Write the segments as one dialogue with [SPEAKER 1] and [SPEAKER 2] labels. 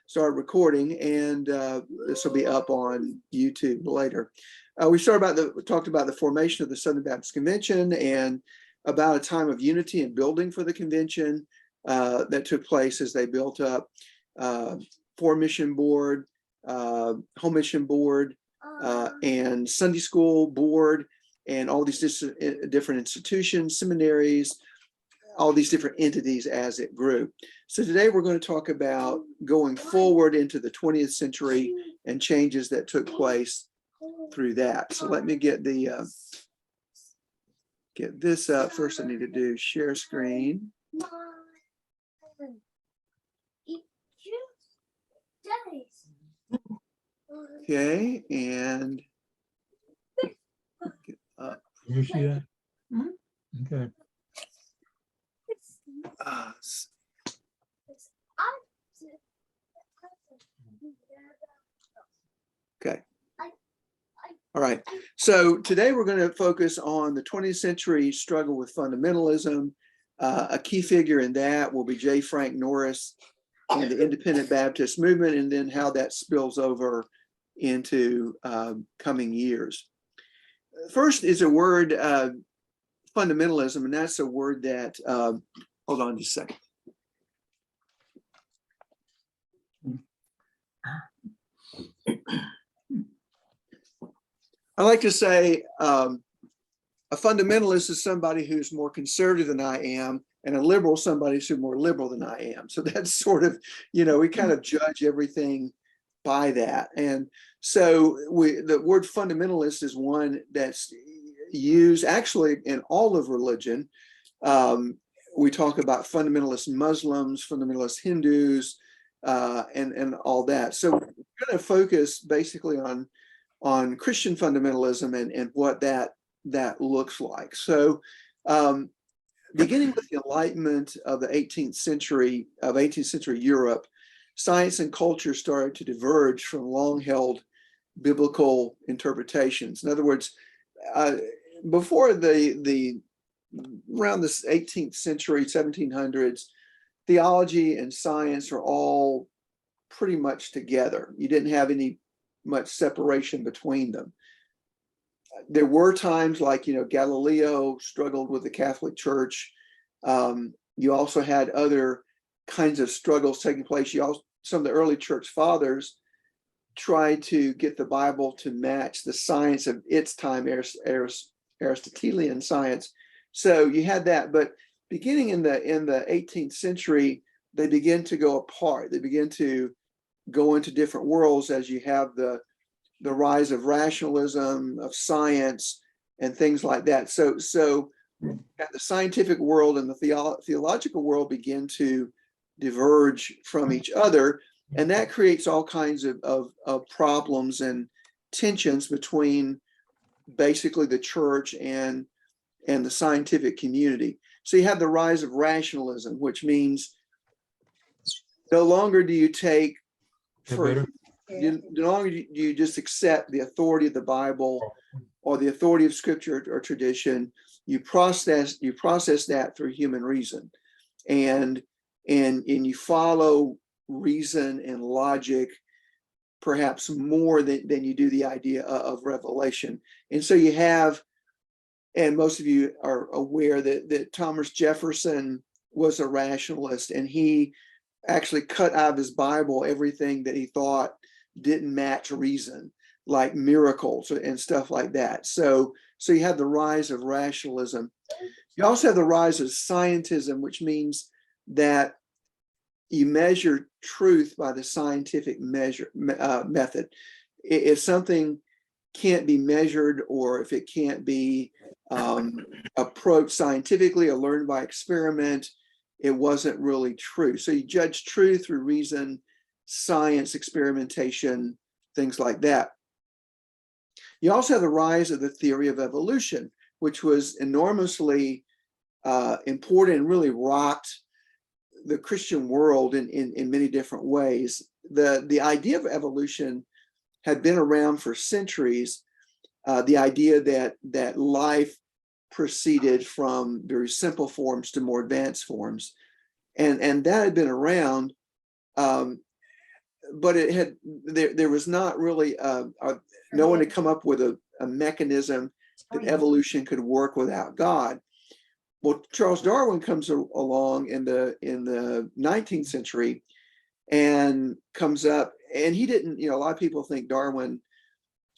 [SPEAKER 1] started recording, and this will be up on YouTube later. We talked about the formation of the Southern Baptist Convention and about a time of unity and building for the convention that took place as they built up Foreign Mission Board, Home Mission Board, and Sunday School Board, and all these different institutions, seminaries, all these different entities as it grew. So today we're going to talk about going forward into the 20th century and changes that took place through that. So let me get this up. First I need to do share screen. Okay, and get up.
[SPEAKER 2] You see that? Okay.
[SPEAKER 1] Okay. All right. So today we're going to focus on the 20th century struggle with fundamentalism. A key figure in that will be J. Frank Norris and the Independent Baptist movement, and then how that spills over into coming years. First is a word, fundamentalism, and that's a word that, hold on just a second. I like to say a fundamentalist is somebody who's more conservative than I am, and a liberal somebody who's more liberal than I am. So that's sort of, we kind of judge everything by that. And so the word fundamentalist is one that's used actually in all of religion. We talk about fundamentalist Muslims, fundamentalist Hindus, and all that. So we're going to focus basically on Christian fundamentalism and what that looks like. So beginning with the Enlightenment of the 18th century Europe, science and culture started to diverge from long-held biblical interpretations. In other words, before around the 18th century, 1700s, theology and science are all pretty much together. You didn't have any much separation between them. There were times like, Galileo struggled with the Catholic Church. You also had other kinds of struggles taking place. Some of the early church fathers tried to get the Bible to match the science of its time, Aristotelian science. So you had that, but beginning in the 18th century, they begin to go apart. They begin to go into different worlds as you have the rise of rationalism, of science, and things like that. So the scientific world and the theological world begin to diverge from each other, and that creates all kinds of problems and tensions between basically the church and the scientific community. So you have the rise of rationalism, which means no longer do you take no longer do you just accept the authority of the Bible or the authority of Scripture or tradition. You process that through human reason, and you follow reason and logic perhaps more than you do the idea of revelation. And so you have, and most of you are aware that Thomas Jefferson was a rationalist, and he actually cut out of his Bible everything that he thought didn't match reason, like miracles and stuff like that. So you have the rise of rationalism. You also have the rise of scientism, which means that you measure truth by the scientific method. If something can't be measured, or if it can't be approached scientifically or learned by experiment, it wasn't really true. So you judge truth through reason, science, experimentation, things like that. You also have the rise of the theory of evolution, which was enormously important and really rocked the Christian world in many different ways. The idea of evolution had been around for centuries. The idea that life proceeded from very simple forms to more advanced forms, and that had been around. there was not really no one had come up with a mechanism that evolution could work without God. Well, Charles Darwin comes along in the 19th century and comes up, and he didn't, a lot of people think Darwin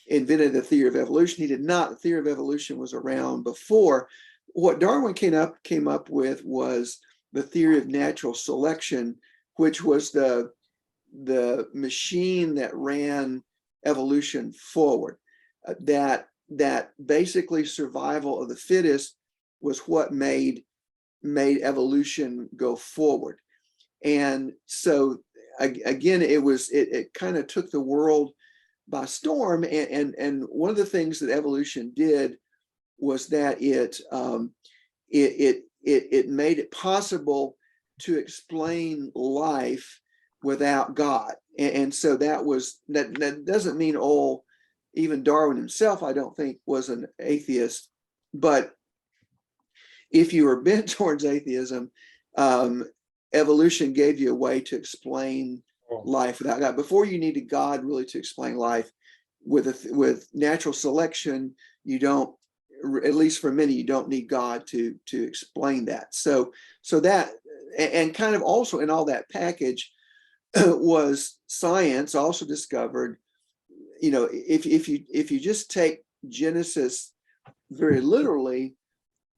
[SPEAKER 1] invented the theory of evolution. He did not. The theory of evolution was around before. What Darwin came up with was the theory of natural selection, which was the machine that ran evolution forward. That basically survival of the fittest was what made evolution go forward. And so again, it kind of took the world by storm. And one of the things that evolution did was that it made it possible to explain life without God. And so that doesn't mean even Darwin himself, I don't think, was an atheist. But if you were bent towards atheism, evolution gave you a way to explain life without God. Before, you needed God really to explain life. With natural selection, you don't, at least for many, you don't need God to explain that. So that, and kind of also in all that package was science also discovered, if you just take Genesis very literally,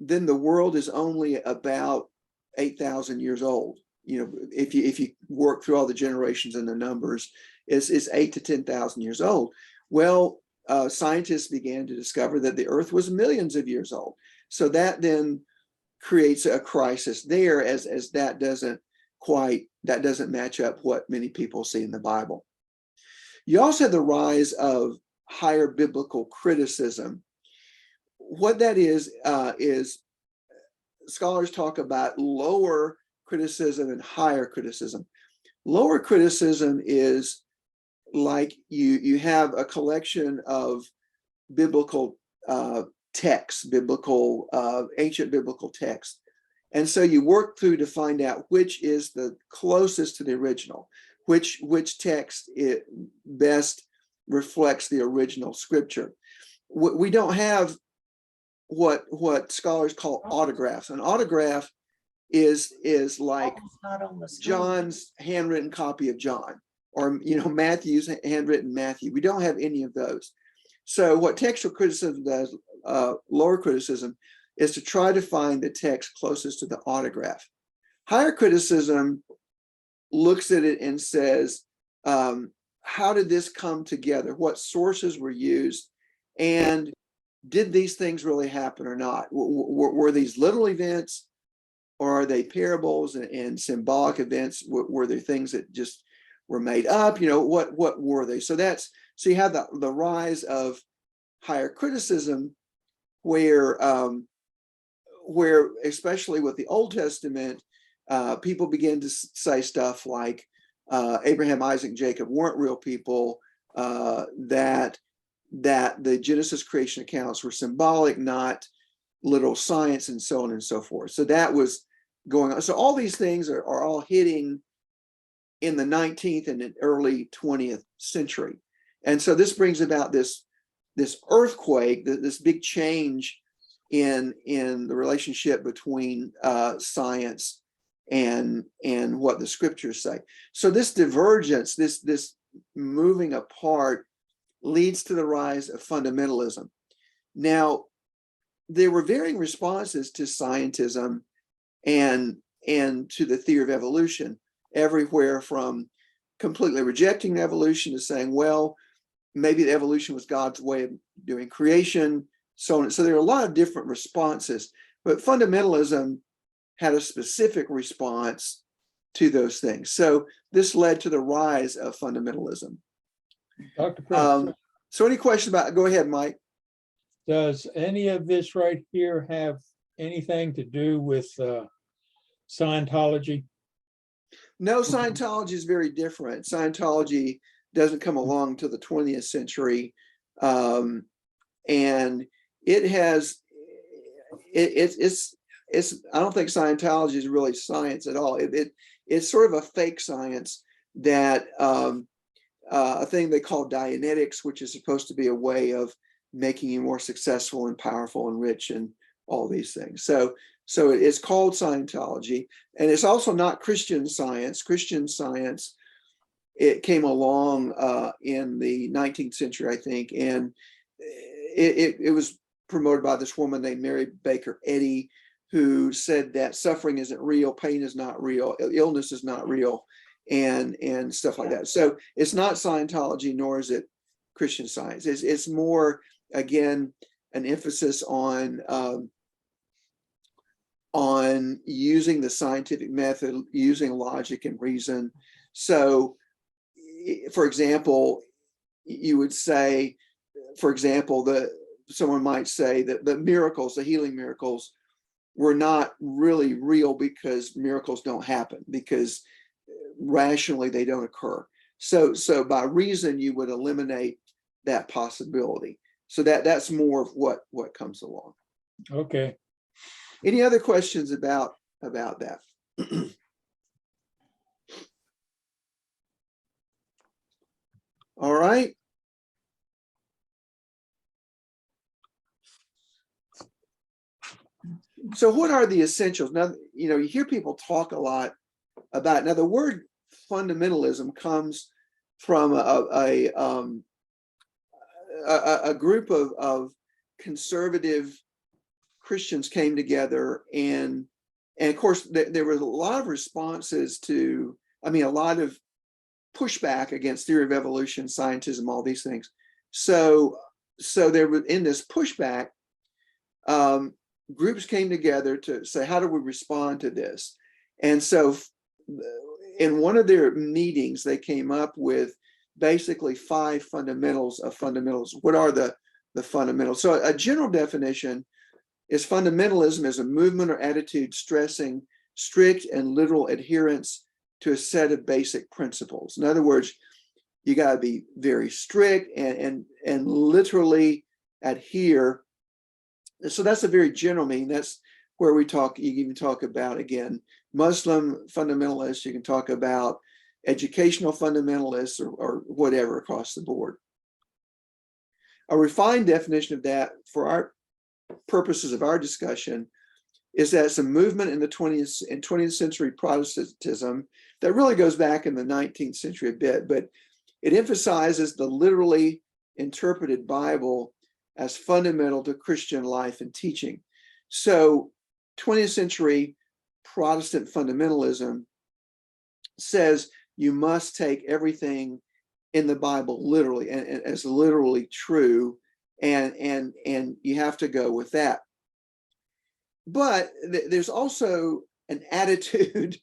[SPEAKER 1] then the world is only about 8,000 years old. If you work through all the generations and the numbers, it's 8 to 10,000 years old. Well, scientists began to discover that the Earth was millions of years old. So that then creates a crisis there, as that doesn't match up what many people see in the Bible. You also have the rise of higher biblical criticism. What that is scholars talk about lower criticism and higher criticism. Lower criticism is like you have a collection of biblical texts, ancient biblical texts. And so you work through to find out which is the closest to the original, which text it best reflects the original scripture. We don't have what scholars call autographs. An autograph is like John's handwritten copy of John, or Matthew's handwritten Matthew. We don't have any of those. So what textual criticism does, lower criticism, is to try to find the text closest to the autograph. Higher criticism looks at it and says, how did this come together? What sources were used? And did these things really happen or not? Were these literal events, or are they parables and symbolic events? Were there things that just were made up? What were they? So you have the rise of higher criticism, where especially with the Old Testament, people begin to say stuff like Abraham, Isaac, and Jacob weren't real people, that the Genesis creation accounts were symbolic, not literal science, and so on and so forth. So that was going on. So all these things are all hitting in the 19th and early 20th century. And so this brings about this earthquake, this big change in the relationship between science and what the scriptures say. So this divergence, this moving apart, leads to the rise of fundamentalism. Now, there were varying responses to scientism and to the theory of evolution, everywhere from completely rejecting evolution to saying, well, maybe the evolution was God's way of doing creation, so on. So there are a lot of different responses, but fundamentalism had a specific response to those things. So this led to the rise of fundamentalism.
[SPEAKER 2] Dr. Prince,
[SPEAKER 1] So any questions about, go ahead, Mike.
[SPEAKER 2] does any of this right here have anything to do with Scientology?
[SPEAKER 1] No, Scientology is very different. Scientology doesn't come along until the 20th century. And it has, it's I don't think Scientology is really science at all. It's sort of a fake science that a thing they call Dianetics, which is supposed to be a way of making you more successful and powerful and rich and all these things. So it's called Scientology, and it's also not Christian Science. Christian Science, it came along in the 19th century, I think, and it was promoted by this woman named Mary Baker Eddy, who said that suffering isn't real, pain is not real, illness is not real, and stuff like that. So it's not Scientology, nor is it Christian Science. It's more, again, an emphasis on using the scientific method, using logic and reason. So, for example, you would say, for example, someone might say that the miracles, the healing miracles, were not really real because miracles don't happen, because rationally they don't occur. So by reason, you would eliminate that possibility. So that's more of what comes along.
[SPEAKER 2] Okay.
[SPEAKER 1] Any other questions about that? All right. So what are the essentials? Now, you hear people talk a lot about, now the word fundamentalism comes from a group of conservative Christians came together, and of course there were a lot of responses to, a lot of pushback against theory of evolution, scientism, all these things. So there was, in this pushback, groups came together to say, how do we respond to this? And so in one of their meetings, they came up with basically 5 fundamentals of fundamentals. What are the fundamentals? So a general definition is fundamentalism is a movement or attitude stressing strict and literal adherence to a set of basic principles. In other words, you got to be very strict and literally adhere. So that's a very general meaning. That's where you can talk about, again, Muslim fundamentalists, you can talk about educational fundamentalists, or whatever across the board. A refined definition of that for our purposes of our discussion is that it's a movement in the 20th century Protestantism that really goes back in the 19th century a bit, but it emphasizes the literally interpreted Bible as fundamental to Christian life and teaching. So 20th century Protestant fundamentalism says you must take everything in the Bible literally and as literally true, and you have to go with that. But there's also an attitude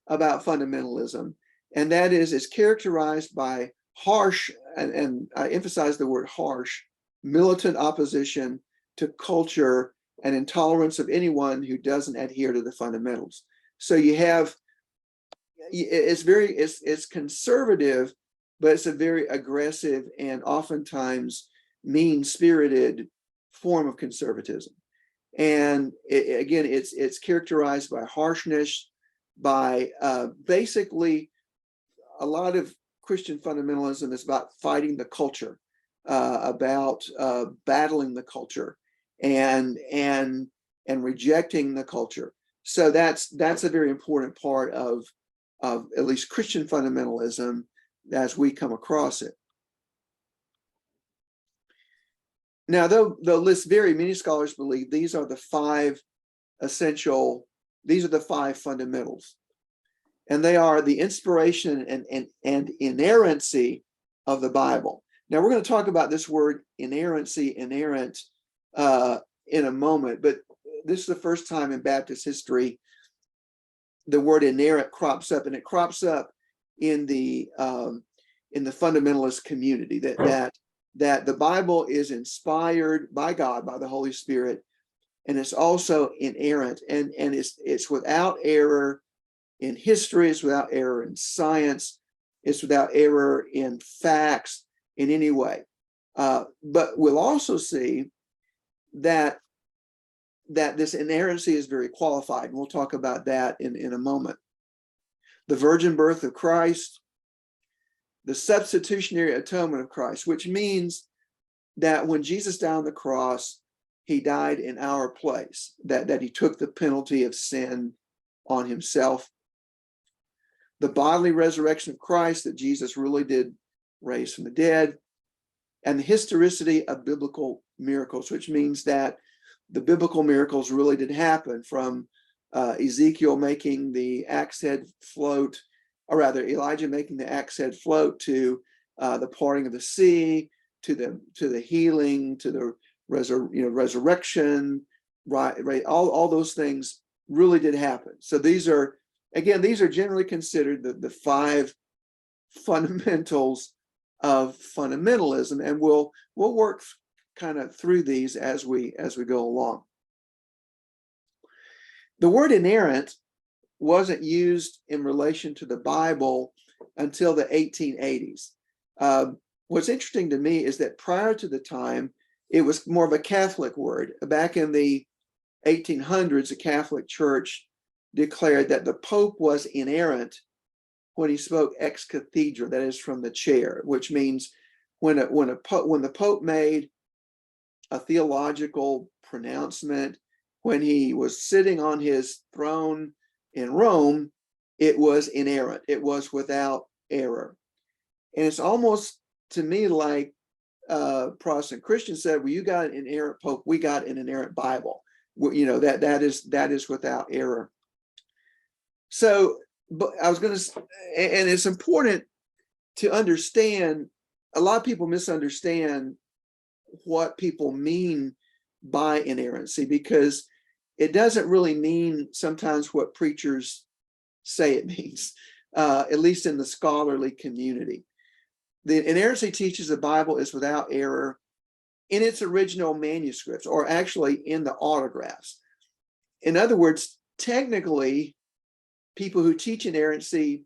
[SPEAKER 1] about fundamentalism, and that is it's characterized by harsh, and I emphasize the word harsh, militant opposition to culture and intolerance of anyone who doesn't adhere to the fundamentals. So you have, it's conservative, but it's a very aggressive and oftentimes mean-spirited form of conservatism. And again, it's characterized by harshness, by basically a lot of Christian fundamentalism is about fighting the culture, about battling the culture, and rejecting the culture. So that's a very important part of at least Christian fundamentalism as we come across it. Now, though lists vary, many scholars believe these are the 5 fundamentals. And they are the inspiration and inerrancy of the Bible. Now, we're going to talk about this word inerrancy, inerrant, in a moment, but this is the first time in Baptist history the word inerrant crops up, and it crops up in the fundamentalist community, that the Bible is inspired by God, by the Holy Spirit, and it's also inerrant, and it's without error in history, it's without error in science, it's without error in facts in any way. But we'll also see that this inerrancy is very qualified, and we'll talk about that in a moment. The virgin birth of Christ, the substitutionary atonement of Christ, which means that when Jesus died on the cross, he died in our place, that he took the penalty of sin on himself. The bodily resurrection of Christ, that Jesus really did raise from the dead, and the historicity of biblical miracles, which means that the biblical miracles really did happen, from Ezekiel making the axe head float, or rather Elijah making the axe head float, to the parting of the sea, to the healing, to the resurrection, right? All those things really did happen. So these are generally considered the five fundamentals of fundamentalism, and we'll work kind of through these as we go along. The word inerrant wasn't used in relation to the Bible until the 1880s. What's interesting to me is that prior to the time, it was more of a Catholic word. Back in the 1800s, the Catholic Church declared that the Pope was inerrant when he spoke ex cathedra, that is, from the chair, which means when the Pope made a theological pronouncement, when he was sitting on his throne in Rome, it was inerrant. It was without error. And it's almost, to me, like Protestant Christians said, well, you got an inerrant Pope, we got an inerrant Bible. That is without error. So, but I was going to, and it's important to understand, a lot of people misunderstand what people mean by inerrancy, because it doesn't really mean sometimes what preachers say it means, at least in the scholarly community. The inerrancy teaches the Bible is without error in its original manuscripts, or actually in the autographs. In other words, technically, people who teach inerrancy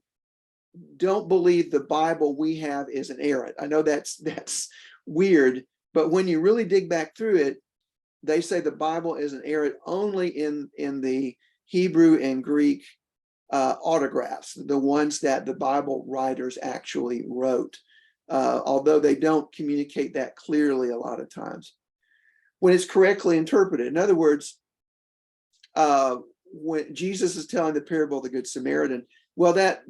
[SPEAKER 1] don't believe the Bible we have is inerrant. I know that's weird, but when you really dig back through it, they say the Bible is inerrant only in the Hebrew and Greek autographs, the ones that the Bible writers actually wrote, although they don't communicate that clearly a lot of times. When it's correctly interpreted, in other words, when Jesus is telling the parable of the Good Samaritan, well, that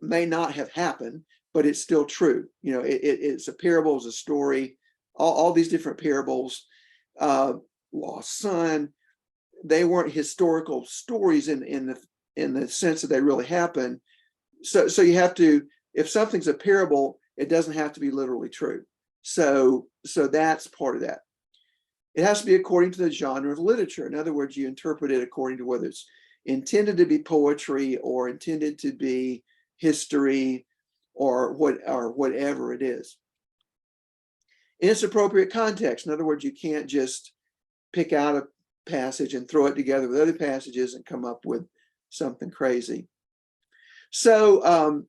[SPEAKER 1] may not have happened, but it's still true. It's a parable, it's a story. All these different parables, lost son, they weren't historical stories in the sense that they really happened. So you have to, if something's a parable, it doesn't have to be literally true. So that's part of that. It has to be according to the genre of literature. In other words, you interpret it according to whether it's intended to be poetry or intended to be history or whatever it is. In its appropriate context. In other words, you can't just pick out a passage and throw it together with other passages and come up with something crazy. So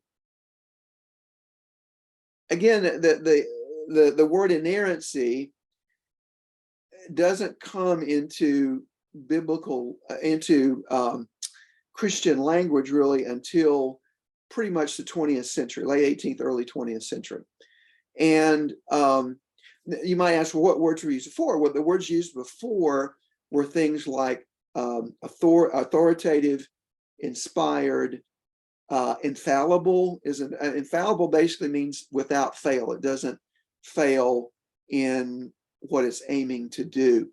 [SPEAKER 1] again, the word inerrancy doesn't come into Christian language really until pretty much the 20th century, late 18th, early 20th century. And you might ask, well, what words were used before? Well, the words used before were things like authoritative, inspired, infallible. Infallible basically means without fail. It doesn't fail in what it's aiming to do.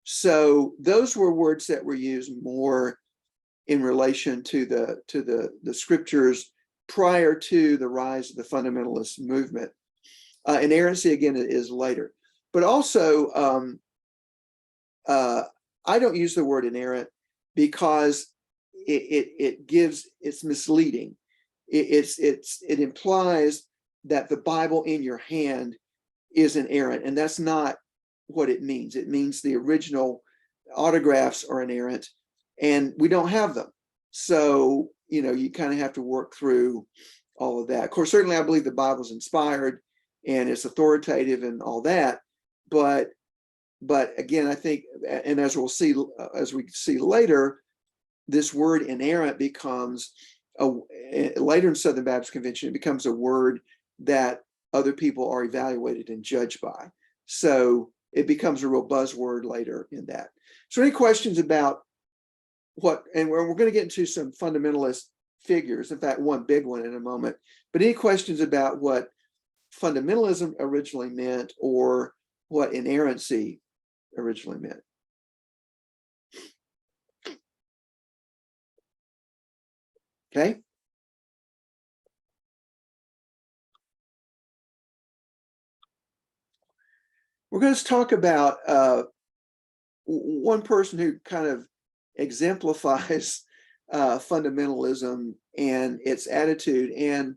[SPEAKER 1] So those were words that were used more in relation to the scriptures prior to the rise of the fundamentalist movement. Inerrancy, again, is later. But also, I don't use the word inerrant because it's misleading. It implies that the Bible in your hand is inerrant, and that's not what it means. It means the original autographs are inerrant, and we don't have them. So, you kind of have to work through all of that. Of course, certainly I believe the Bible's inspired and it's authoritative and all that. But again, I think, and as we see later, this word inerrant becomes later in Southern Baptist Convention, it becomes a word that other people are evaluated and judged by. So it becomes a real buzzword later in that. So any questions about what, and we're going to get into some fundamentalist figures, in fact, one big one in a moment, but any questions about what fundamentalism originally meant or what inerrancy originally meant? Okay. We're going to talk about one person who kind of exemplifies fundamentalism and its attitude, and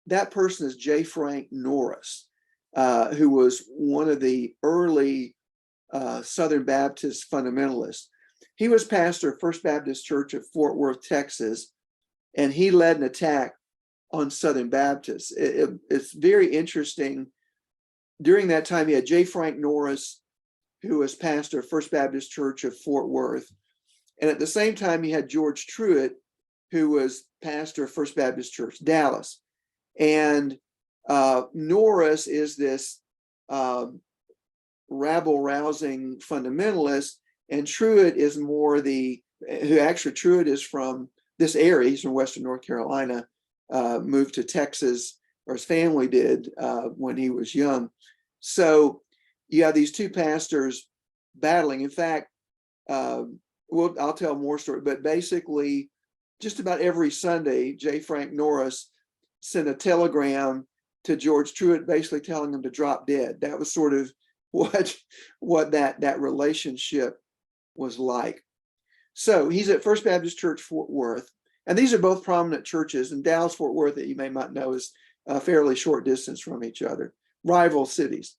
[SPEAKER 1] that person is J. Frank Norris, who was one of the early Southern Baptist fundamentalists. He was pastor of First Baptist Church of Fort Worth, Texas, and he led an attack on Southern Baptists. It's very interesting. During that time, he had J. Frank Norris, who was pastor of First Baptist Church of Fort Worth. And at the same time, he had George Truett, who was pastor of First Baptist Church, Dallas. And Norris is this rabble-rousing fundamentalist, and Truett is more Truett is from this area. He's from Western North Carolina, moved to Texas, or his family did when he was young. So you have these two pastors battling. In fact, I'll tell more story, but basically just about every Sunday, J. Frank Norris sent a telegram to George Truett, basically telling him to drop dead. That was sort of what that relationship was like. So he's at First Baptist Church, Fort Worth, and these are both prominent churches. And Dallas, Fort Worth, that you may not know, is a fairly short distance from each other, rival cities.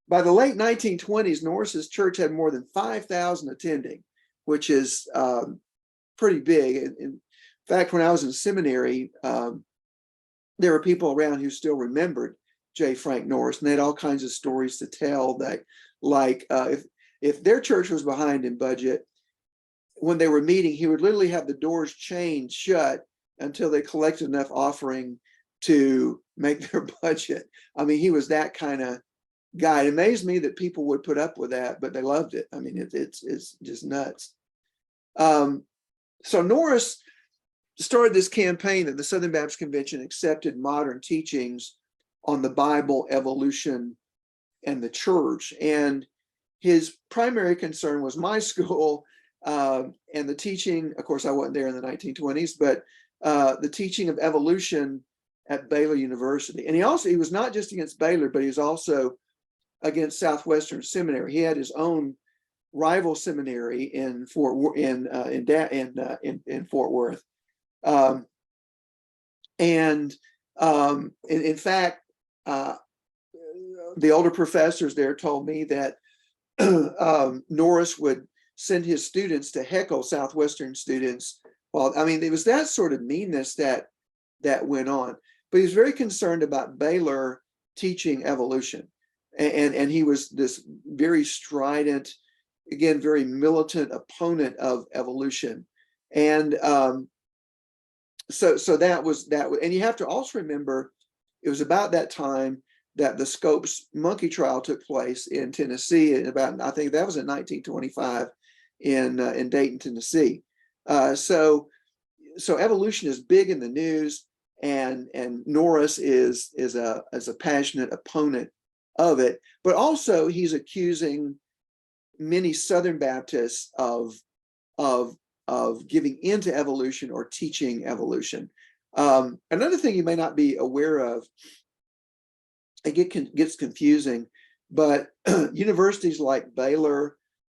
[SPEAKER 1] By the late 1920s, Norris's church had more than 5,000 attending, which is pretty big. In fact, when I was in seminary, there were people around who still remembered J. Frank Norris, and they had all kinds of stories to tell. That, like, if their church was behind in budget, when they were meeting, he would literally have the doors chained shut until they collected enough offering to make their budget. I mean, he was that kind of guy. It amazed me that people would put up with that, but they loved it. I mean, it's just nuts. So Norris started this campaign that the Southern Baptist Convention accepted modern teachings on the Bible, evolution, and the church. And his primary concern was my school and the teaching. Of course, I wasn't there in the 1920s, but the teaching of evolution at Baylor University. And he was not just against Baylor, but he was also against Southwestern Seminary. He had his own rival seminary in Fort Worth. In fact, the older professors there told me that Norris would send his students to heckle Southwestern students. Well, I mean, it was that sort of meanness that went on. But he was very concerned about Baylor teaching evolution. And he was this very strident, again, very militant opponent of evolution. And so that was that. And you have to also remember, it was about that time that the Scopes monkey trial took place in Tennessee. I think that was in 1925 in Dayton, Tennessee. So evolution is big in the news, and Norris is a passionate opponent of it. But also he's accusing many Southern Baptists of giving into evolution or teaching evolution. Another thing you may not be aware of, it gets confusing, but universities like Baylor,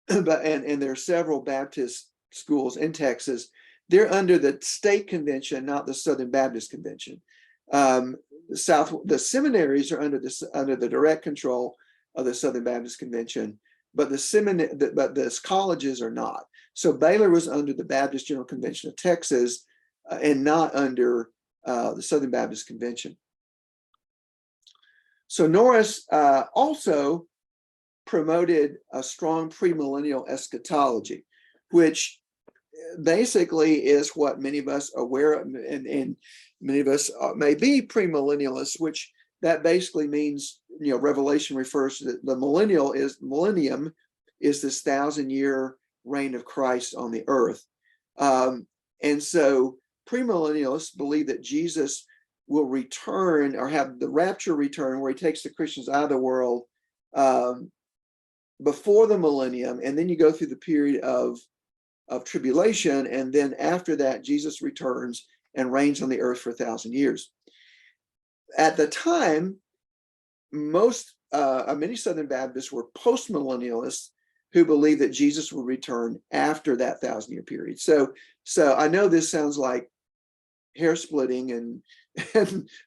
[SPEAKER 1] and there are several Baptist schools in Texas, they're under the state convention, not the Southern Baptist Convention. The seminaries are under the direct control of the Southern Baptist Convention, but the colleges are not. So Baylor was under the Baptist General Convention of Texas and not under the Southern Baptist Convention. So Norris also promoted a strong premillennial eschatology, which basically is what many of us are aware of, and many of us may be premillennialists, which that basically means, Revelation refers to the millennium is this 1,000-year reign of Christ on the earth. And so premillennialists believe that Jesus will return, or have the rapture return, where he takes the Christians out of the world before the millennium, and then you go through the period of tribulation, and then after that Jesus returns and reigns on the earth for 1,000 years. At the time, many Southern Baptists were postmillennialists who believed that Jesus would return after that 1,000-year period. So I know this sounds like hair splitting and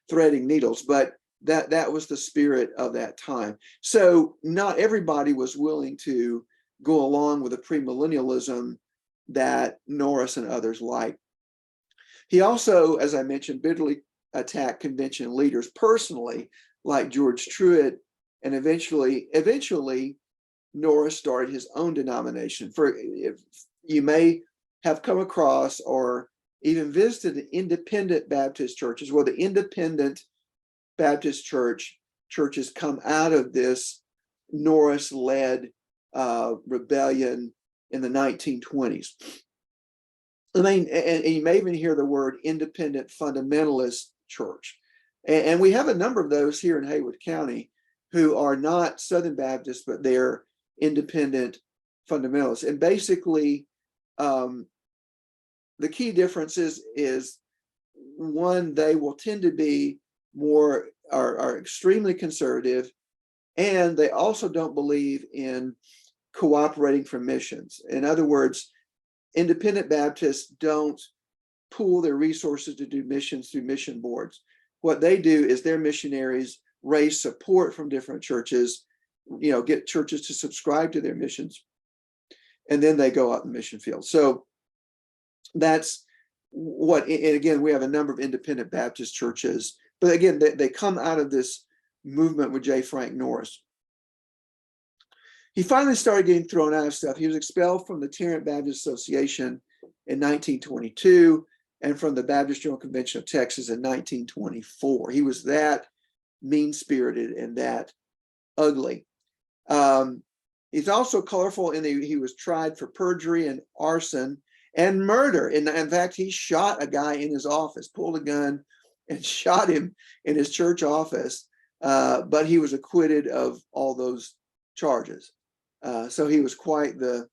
[SPEAKER 1] threading needles, but that was the spirit of that time. So not everybody was willing to go along with the premillennialism that Norris and others liked. He also, as I mentioned, bitterly attacked convention leaders personally, like George Truett, and eventually Norris started his own denomination. If you may have come across or even visited independent Baptist churches, well, the independent Baptist churches come out of this Norris-led rebellion in the 1920s. I mean, and you may even hear the word independent fundamentalist church. And we have a number of those here in Haywood County who are not Southern Baptists, but they're independent fundamentalists. And basically, the key difference is one, they will tend to be are extremely conservative, and they also don't believe in cooperating for missions. In other words, independent Baptists don't pool their resources to do missions through mission boards. What they do is their missionaries raise support from different churches, get churches to subscribe to their missions, and then they go out in the mission field. So that's what, and again, we have a number of independent Baptist churches, but again, they come out of this movement with J. Frank Norris. He finally started getting thrown out of stuff. He was expelled from the Tarrant Baptist Association in 1922 and from the Baptist General Convention of Texas in 1924. He was that mean-spirited and that ugly. He's also colorful in that he was tried for perjury and arson and murder. In fact, he shot a guy in his office, pulled a gun and shot him in his church office, but he was acquitted of all those charges. So he was quite the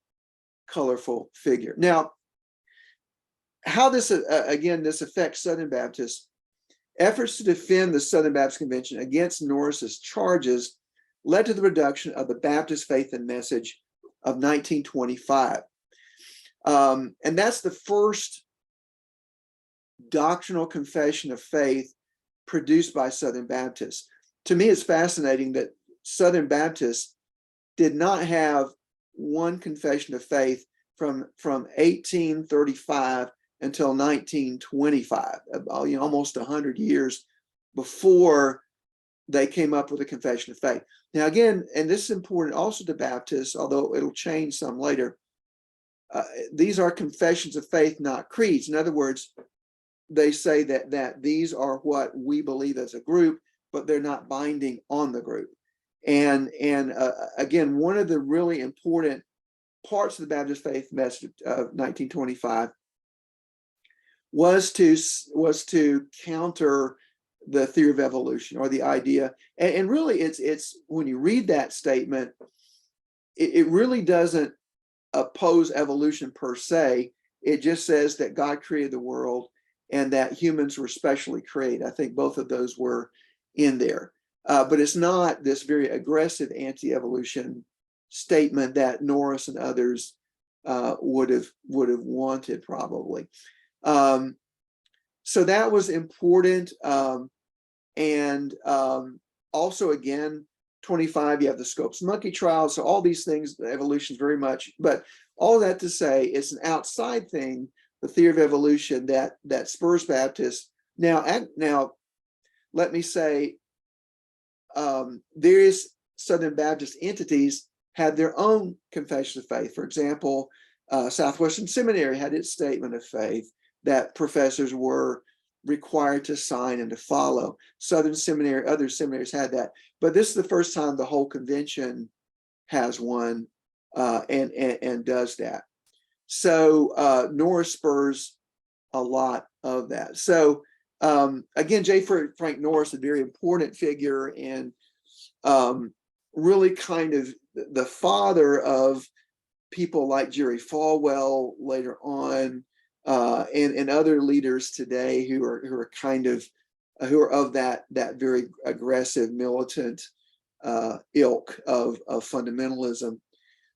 [SPEAKER 1] colorful figure. Now, how this affects Southern Baptists, efforts to defend the Southern Baptist Convention against Norris's charges led to the reduction of the Baptist Faith and Message of 1925. And that's the first doctrinal confession of faith produced by Southern Baptists. To me, it's fascinating that Southern Baptists did not have one confession of faith from 1835 until 1925, almost 100 years before they came up with a confession of faith. Now, again, and this is important also to Baptists, although it'll change some later, these are confessions of faith, not creeds. In other words, they say that these are what we believe as a group, but they're not binding on the group. And again, one of the really important parts of the Baptist Faith Message of 1925 was to counter the theory of evolution, or the idea, and really it's when you read that statement, it really doesn't oppose evolution per se. It just says that God created the world and that humans were specially created. I think both of those were in there. But it's not this very aggressive anti-evolution statement that Norris and others would have wanted, probably. So that was important. And also, again, 25, you have the Scopes monkey trial. So all these things, evolution is very much, but all that to say, it's an outside thing, the theory of evolution that spurs Baptists. Now, let me say, various Southern Baptist entities had their own confession of faith. For example, Southwestern Seminary had its statement of faith that professors were required to sign and to follow. Southern Seminary, other seminaries had that, but this is the first time the whole convention has one and does that. So Norris spurs a lot of that. So again, Frank Norris, a very important figure, and really kind of the father of people like Jerry Falwell later on, and other leaders today who are kind of who are of that very aggressive militant ilk of fundamentalism.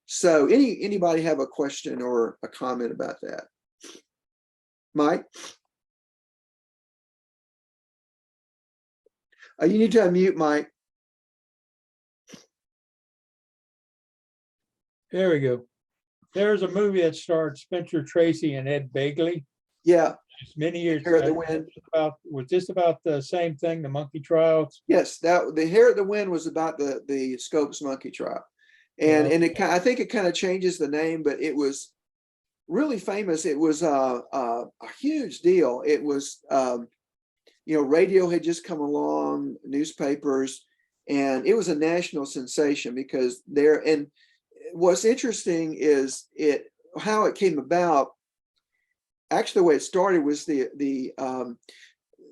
[SPEAKER 1] So anybody have a question or a comment about that? Mike? You need to unmute, Mike.
[SPEAKER 2] There we go. There's a movie that starred Spencer Tracy and Ed Begley.
[SPEAKER 1] Yeah.
[SPEAKER 2] It's many years
[SPEAKER 1] Hair at the Wind.
[SPEAKER 2] Was this about the same thing, the monkey trials?
[SPEAKER 1] Yes, the Hair at the Wind was about the Scopes monkey trial. And I think it kind of changes the name, but it was really famous. It was a huge deal. It was radio had just come along, newspapers, and it was a national sensation because and what's interesting is how it came about. Actually, the way it started was the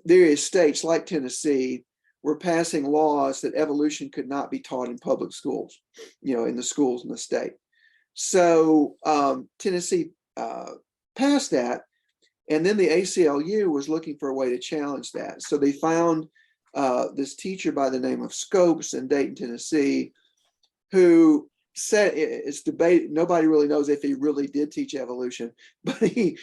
[SPEAKER 1] various states like Tennessee were passing laws that evolution could not be taught in public schools, in the schools in the state. So Tennessee passed that, and then the ACLU was looking for a way to challenge that. So they found this teacher by the name of Scopes in Dayton, Tennessee, who said it's debate. Nobody really knows if he really did teach evolution, but he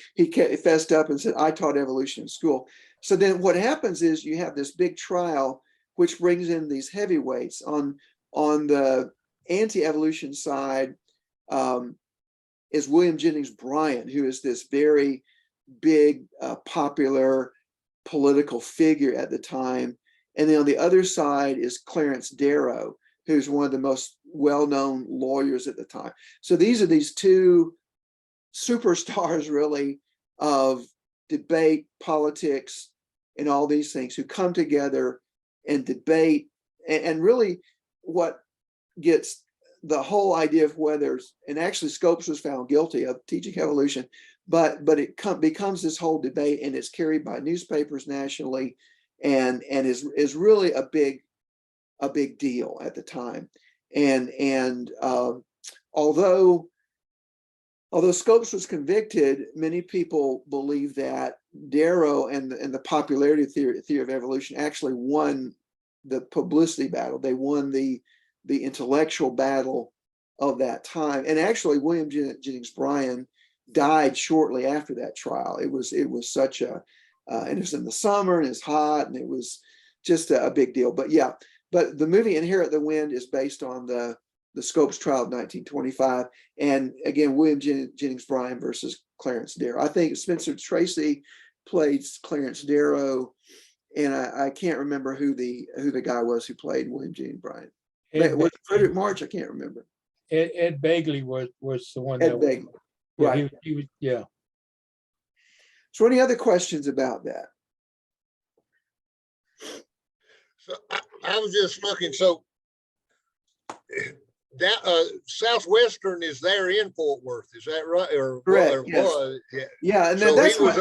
[SPEAKER 1] fessed up and said, "I taught evolution in school." So then what happens is you have this big trial, which brings in these heavyweights on the anti-evolution side. Is William Jennings Bryan, who is this very big, popular political figure at the time. And then on the other side is Clarence Darrow, who's one of the most well-known lawyers at the time. So these are these two superstars, really, of debate, politics, and all these things, who come together and debate. And really what gets the whole idea of whether, and actually Scopes was found guilty of teaching evolution, but it becomes this whole debate, and it's carried by newspapers nationally, and is really a big deal at the time. And although Scopes was convicted, many people believe that Darrow and the popularity theory of evolution actually won the publicity battle. They won the intellectual battle of that time. And actually, William Jennings Bryan died shortly after that trial. It was such a and it was in the summer and it's hot, and it was just a big deal. But yeah, but the movie Hair at the Wind is based on the Scopes trial of 1925, and again, William Jennings Bryan versus Clarence Darrow. I think Spencer Tracy played Clarence Darrow, and I can't remember who the guy was who played William Jennings Bryan. Was it Frederick March? I can't remember.
[SPEAKER 2] Ed Begley was the one.
[SPEAKER 1] Ed Begley.
[SPEAKER 2] Yeah,
[SPEAKER 1] Right.
[SPEAKER 2] He was. Yeah.
[SPEAKER 1] So any other questions about that?
[SPEAKER 3] So I was just looking. So that Southwestern is there in Fort Worth. Is that right? Or
[SPEAKER 1] correct? Yes.
[SPEAKER 3] Was? Yeah.
[SPEAKER 1] Yeah, and
[SPEAKER 3] so
[SPEAKER 1] that's why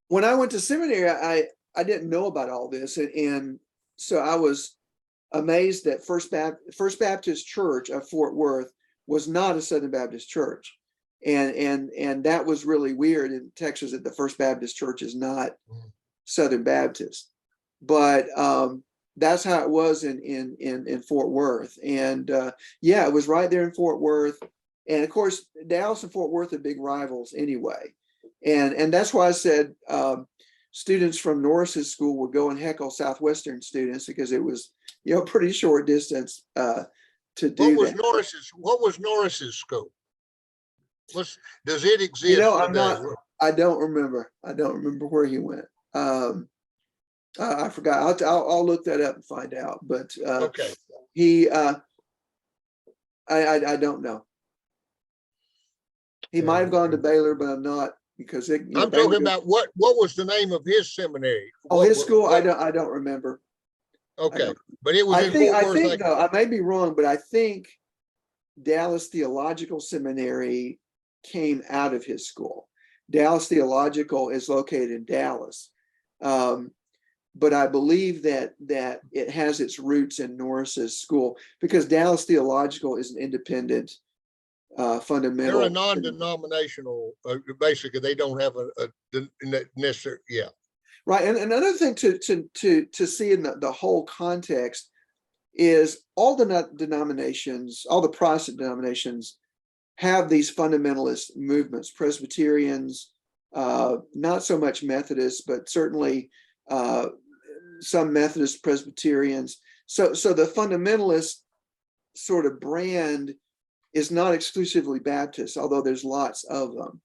[SPEAKER 1] when I went to seminary, I didn't know about all this, and so I was amazed that First Baptist Church of Fort Worth was not a Southern Baptist church, and that was really weird in Texas, that the First Baptist Church is not Southern Baptist, but that's how it was in Fort Worth. And yeah, it was right there in Fort Worth, and of course Dallas and Fort Worth are big rivals anyway, and that's why I said students from Norris's school would go and heckle Southwestern students, because it was pretty short distance to do
[SPEAKER 3] what was
[SPEAKER 1] that.
[SPEAKER 3] What was Norris's scope? Does it exist?
[SPEAKER 1] Today? I don't remember where he went. I forgot. I'll look that up and find out. But
[SPEAKER 3] okay.
[SPEAKER 1] He I don't know. He might have gone to Baylor, but I'm not, because it,
[SPEAKER 3] I'm
[SPEAKER 1] Baylor
[SPEAKER 3] talking about what was the name of his seminary?
[SPEAKER 1] oh, his school, I
[SPEAKER 3] what-
[SPEAKER 1] don't remember.
[SPEAKER 3] Okay, but it was
[SPEAKER 1] I
[SPEAKER 3] in
[SPEAKER 1] think,
[SPEAKER 3] Fort
[SPEAKER 1] I
[SPEAKER 3] Worth.
[SPEAKER 1] think though, I may be wrong, but I think Dallas Theological Seminary came out of his school. Dallas Theological is located in Dallas. But I believe that it has its roots in Norris's school, because Dallas Theological is an independent fundamental.
[SPEAKER 3] They're a non-denominational, basically they don't have a necessary, yeah.
[SPEAKER 1] Right. And another thing to see in the whole context is all the denominations, all the Protestant denominations have these fundamentalist movements, Presbyterians, not so much Methodists, but certainly some Methodist Presbyterians. So the fundamentalist sort of brand is not exclusively Baptist, although there's lots of them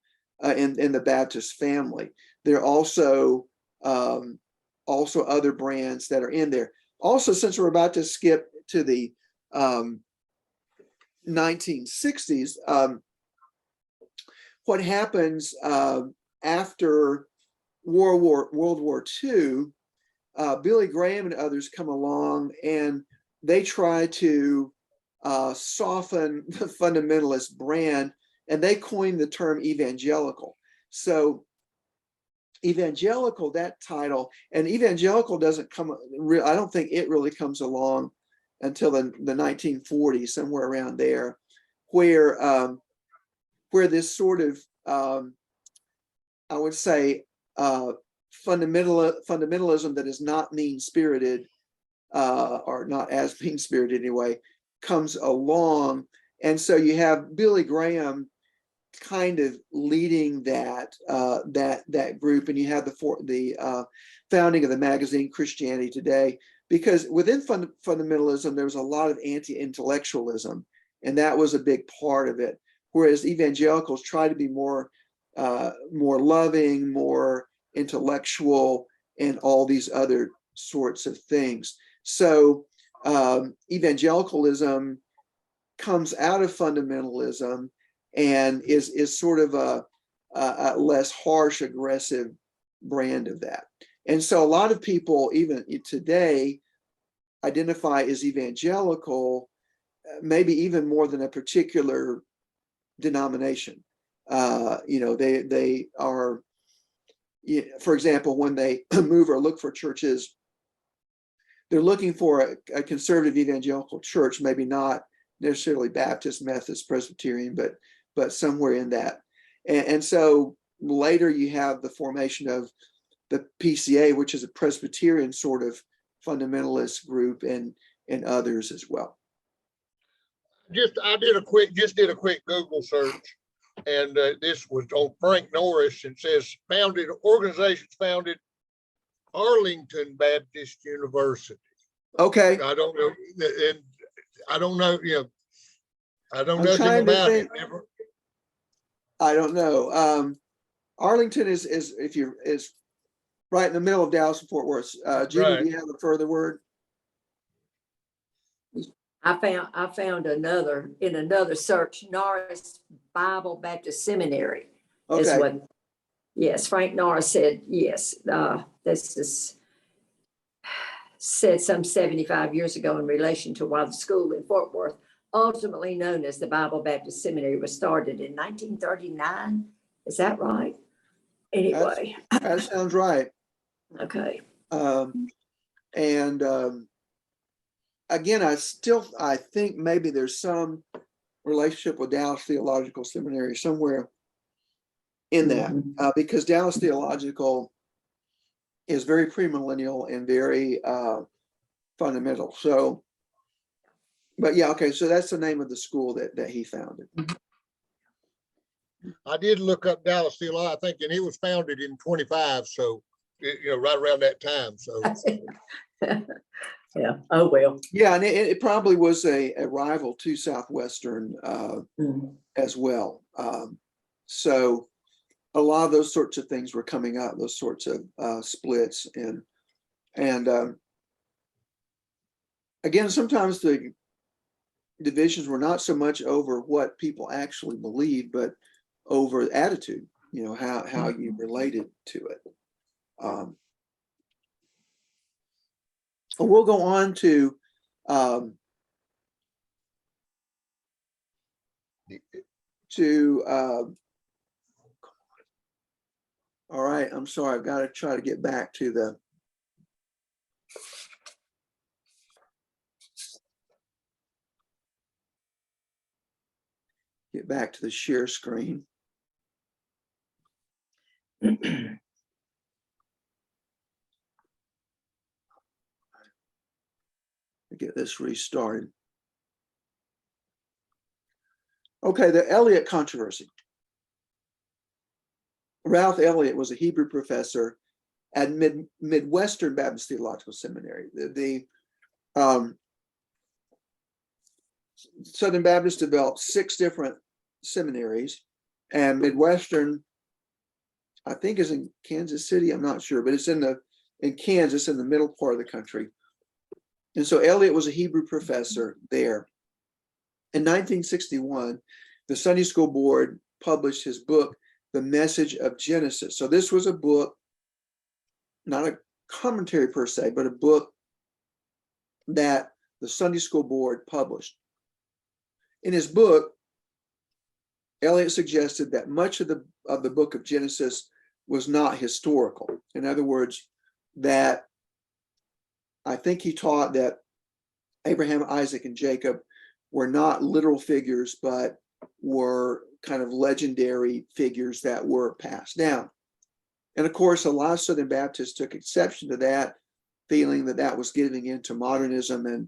[SPEAKER 1] in the Baptist family. There are also other brands that are in there. Also, since we're about to skip to the 1960s, what happens after World War II, Billy Graham and others come along and they try to soften the fundamentalist brand, and they coin the term evangelical. So evangelical, that title, and evangelical doesn't come, I don't think it really comes along until the 1940s, somewhere around there, where this sort of, I would say, fundamentalism that is not mean-spirited, or not as mean-spirited anyway, comes along. And so you have Billy Graham kind of leading that group, and you have the founding of the magazine Christianity Today, because within fundamentalism there was a lot of anti-intellectualism, and that was a big part of it, whereas evangelicals try to be more loving, more intellectual, and all these other sorts of things. So evangelicalism comes out of fundamentalism and is sort of a less harsh, aggressive brand of that. And so a lot of people, even today, identify as evangelical, maybe even more than a particular denomination. They are, for example, when they move or look for churches, they're looking for a conservative evangelical church, maybe not necessarily Baptist, Methodist, Presbyterian, but somewhere in that. And so later you have the formation of the PCA, which is a Presbyterian sort of fundamentalist group, and others as well.
[SPEAKER 3] I did a quick Google search, and this was on Frank Norris, and says organizations founded Arlington Baptist University.
[SPEAKER 1] Okay.
[SPEAKER 3] I don't know, and I don't know, I don't know
[SPEAKER 1] nothing
[SPEAKER 3] about it.
[SPEAKER 1] I don't know. Arlington is right in the middle of Dallas and Fort Worth. Judy,
[SPEAKER 3] Right.
[SPEAKER 1] do you have a further word?
[SPEAKER 4] I found another in another search. Norris Bible Baptist Seminary is
[SPEAKER 1] Okay.
[SPEAKER 4] what. Yes, Frank Norris said yes. This is said some 75 years ago in relation to why the school in Fort Worth, ultimately known as the Bible Baptist Seminary, was started in 1939. Is that right? Anyway,
[SPEAKER 1] That sounds right.
[SPEAKER 4] okay.
[SPEAKER 1] Again, I think maybe there's some relationship with Dallas Theological Seminary somewhere in that, because Dallas Theological is very premillennial and very fundamental. So, but yeah, okay. So that's the name of the school that he founded.
[SPEAKER 3] I did look up Dallas Theological, I think, and it was founded in 25. So, right around that time. So,
[SPEAKER 4] Yeah. Oh, well.
[SPEAKER 1] Yeah. And it probably was a rival to Southwestern as well. So a lot of those sorts of things were coming up, those sorts of splits. And again, sometimes the divisions were not so much over what people actually believed, but over attitude, you know, how you related to it. We'll go on to all right, I'm sorry, I've got to try to get back to the share screen. Get this restarted. Okay, the Eliot controversy. Ralph Eliot was a Hebrew professor at Midwestern Baptist Theological Seminary. The Southern Baptists developed 6 different seminaries, and Midwestern, I think, is in Kansas City. I'm not sure, but it's in Kansas, in the middle part of the country. And so Eliot was a Hebrew professor there. In 1961, the Sunday School Board published his book, The Message of Genesis. So this was a book, not a commentary per se, but a book that the Sunday School Board published. In his book, Eliot suggested that much of the book of Genesis was not historical. In other words, that I think he taught that Abraham, Isaac, and Jacob were not literal figures, but were kind of legendary figures that were passed down. And of course, a lot of Southern Baptists took exception to that, feeling that that was getting into modernism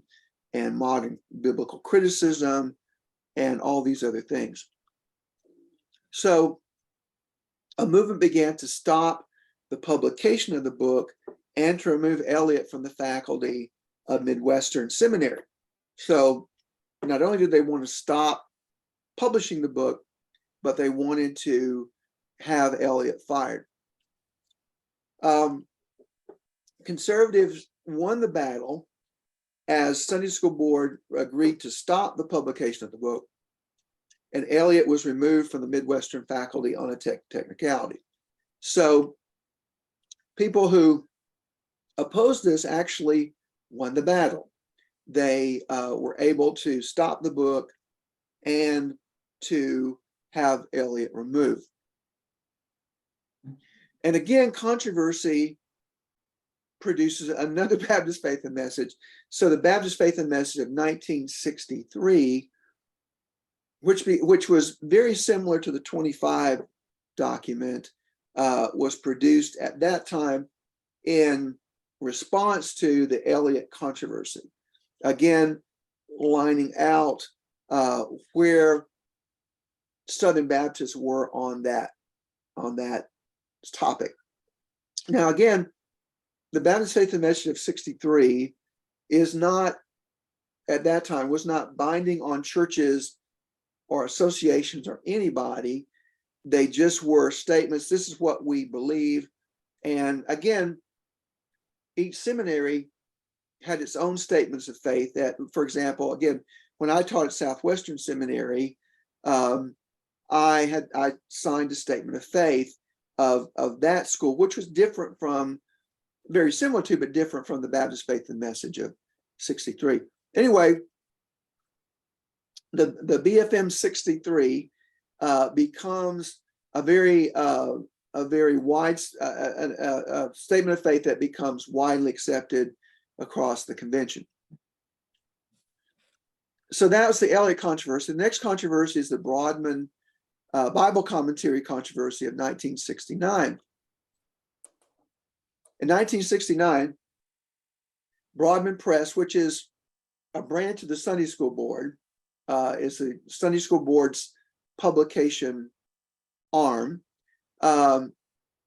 [SPEAKER 1] and modern biblical criticism and all these other things. So a movement began to stop the publication of the book and to remove Eliot from the faculty of Midwestern Seminary. So not only did they want to stop publishing the book, but they wanted to have Eliot fired. Conservatives won the battle as Sunday School Board agreed to stop the publication of the book, and Eliot was removed from the Midwestern faculty on a technicality. So people who opposed this actually won the battle. They were able to stop the book and to have Eliot removed. And again, controversy produces another Baptist Faith and Message. So the Baptist Faith and Message of 1963, which was very similar to the 25 document, was produced at that time in response to the Eliot controversy. Again, lining out where Southern Baptists were on that topic. Now, again, the Baptist Faith and Message of 63 is not, at that time, was not binding on churches or associations or anybody. They just were statements. This is what we believe. And again, each seminary had its own statements of faith that, for example, again, when I taught at Southwestern Seminary, I signed a statement of faith of that school, which was different from, very similar to, but different from the Baptist Faith and Message of 63. Anyway, the BFM 63 becomes a very wide statement of faith that becomes widely accepted across the convention. So that was the Eliot controversy. The next controversy is the Broadman Bible commentary controversy of 1969. In 1969, Broadman Press, which is a branch of the Sunday School Board, is the Sunday School Board's publication arm.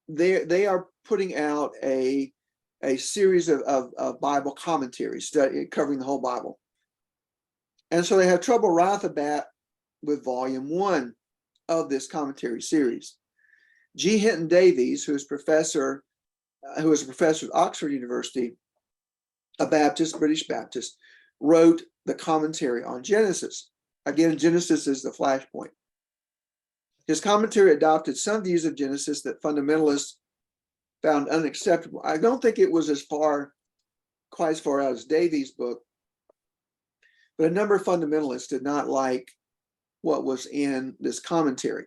[SPEAKER 1] They are putting out a series of Bible commentaries covering the whole Bible. And so they have trouble right off the bat with volume 1 of this commentary series. G. Hinton Davies, who was a professor at Oxford University, a Baptist, British Baptist, wrote the commentary on Genesis. Again, Genesis is the flashpoint. His commentary adopted some views of Genesis that fundamentalists found unacceptable. I don't think it was quite as far out as Davies' book, but a number of fundamentalists did not like what was in this commentary.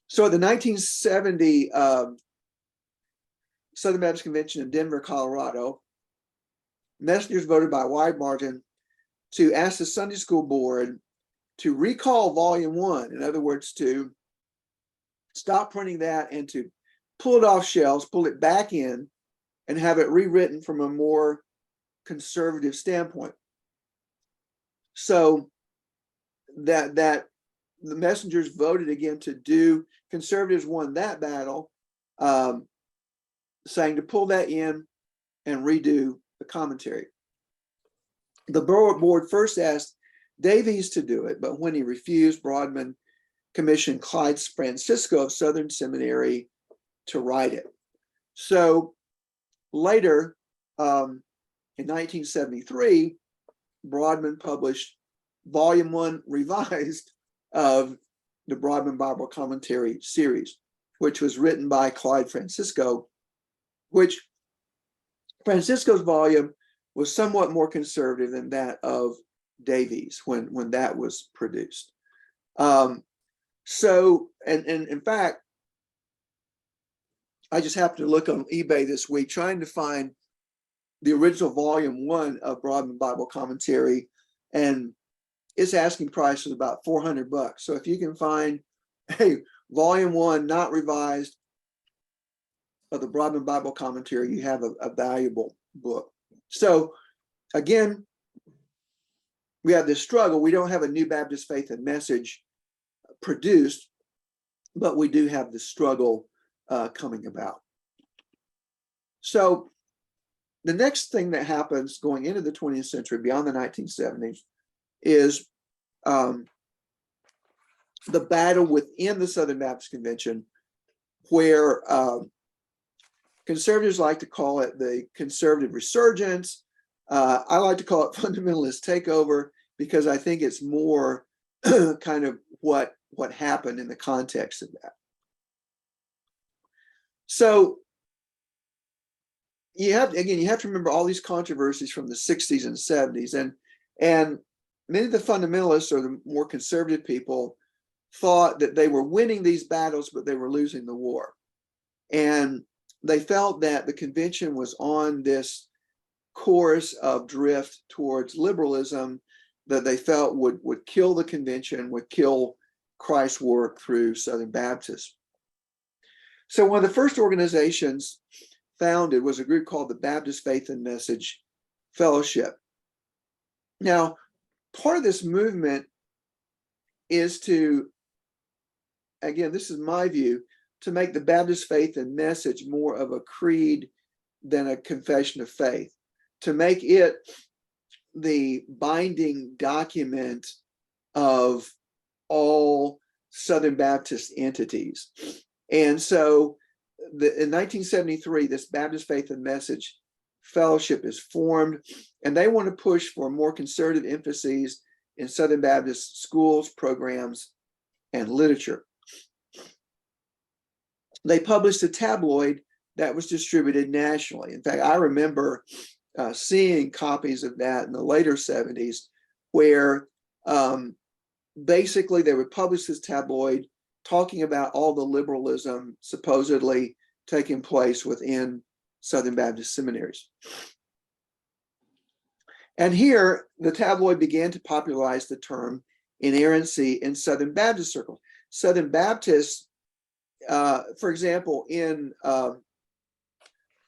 [SPEAKER 1] So at the 1970 Southern Baptist Convention in Denver, Colorado, messengers voted by a wide margin to ask the Sunday School Board to recall Volume 1. In other words, to stop printing that and to pull it off shelves, pull it back in, and have it rewritten from a more conservative standpoint. So that the messengers voted again to do, conservatives won that battle, saying to pull that in and redo the commentary. The board first asked Davies to do it, but when he refused, Broadman commissioned Clyde Francisco of Southern Seminary to write it. So later, in 1973, Broadman published Volume 1 revised of the Broadman Bible Commentary series, which was written by Clyde Francisco, which Francisco's volume was somewhat more conservative than that of Davies when that was produced. So in fact, I just happened to look on eBay this week trying to find the original Volume 1 of Broadman Bible Commentary, and its asking price was about $400. So if you can find a Volume 1 not revised of the Broadman Bible Commentary, you have a valuable book. So again, we have this struggle. We don't have a New Baptist Faith and Message produced, but we do have the struggle coming about. So the next thing that happens going into the 20th century, beyond the 1970s, is the battle within the Southern Baptist Convention, where conservatives like to call it the conservative resurgence. I like to call it fundamentalist takeover, because I think it's more kind of what happened in the context of that. So you have to remember all these controversies from the 60s and 70s, and many of the fundamentalists, or the more conservative people, thought that they were winning these battles, but they were losing the war. And they felt that the convention was on this course of drift towards liberalism that they felt would kill the convention, would kill Christ's work through Southern Baptists. So one of the first organizations founded was a group called the Baptist Faith and Message Fellowship. Now, part of this movement is to, again, this is my view, to make the Baptist faith and message more of a creed than a confession of faith, to make it the binding document of all Southern Baptist entities. And so in 1973, this Baptist Faith and Message Fellowship is formed, and they want to push for more conservative emphases in Southern Baptist schools, programs, and literature. They published a tabloid that was distributed nationally. In fact, I remember seeing copies of that in the later 70s, where basically they would publish this tabloid talking about all the liberalism supposedly taking place within Southern Baptist seminaries. And here, the tabloid began to popularize the term inerrancy in Southern Baptist circles. Southern Baptists, for example, in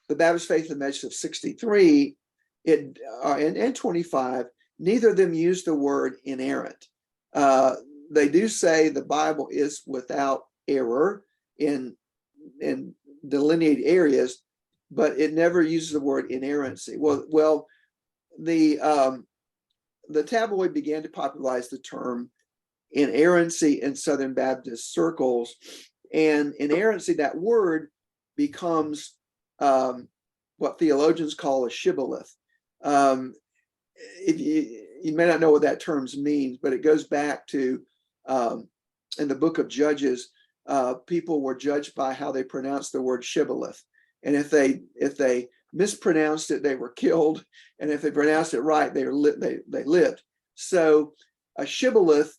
[SPEAKER 1] the Baptist Faith and Message of 63 and 25, neither of them use the word inerrant. They do say the Bible is without error in delineated areas, but it never uses the word inerrancy. Well, the tabloid began to popularize the term inerrancy in Southern Baptist circles, and inerrancy, that word, becomes what theologians call a shibboleth. If you may not know what that term means, but it goes back to in the book of Judges, people were judged by how they pronounced the word shibboleth. And if they mispronounced it, they were killed. And if they pronounced it right, they lived. So a shibboleth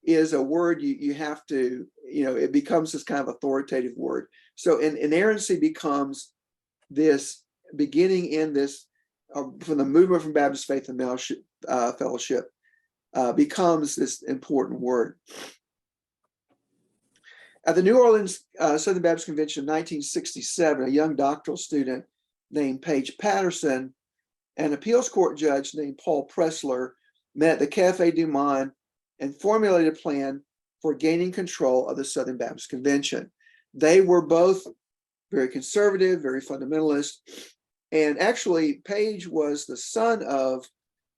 [SPEAKER 1] is a word you have to, it becomes this kind of authoritative word. So inerrancy becomes this beginning in this, from the movement from Baptist Faith and Fellowship, becomes this important word. At the New Orleans Southern Baptist Convention in 1967, a young doctoral student named Paige Patterson and an appeals court judge named Paul Pressler met at the Café du Monde and formulated a plan for gaining control of the Southern Baptist Convention. They were both very conservative, very fundamentalist, and actually Paige was the son of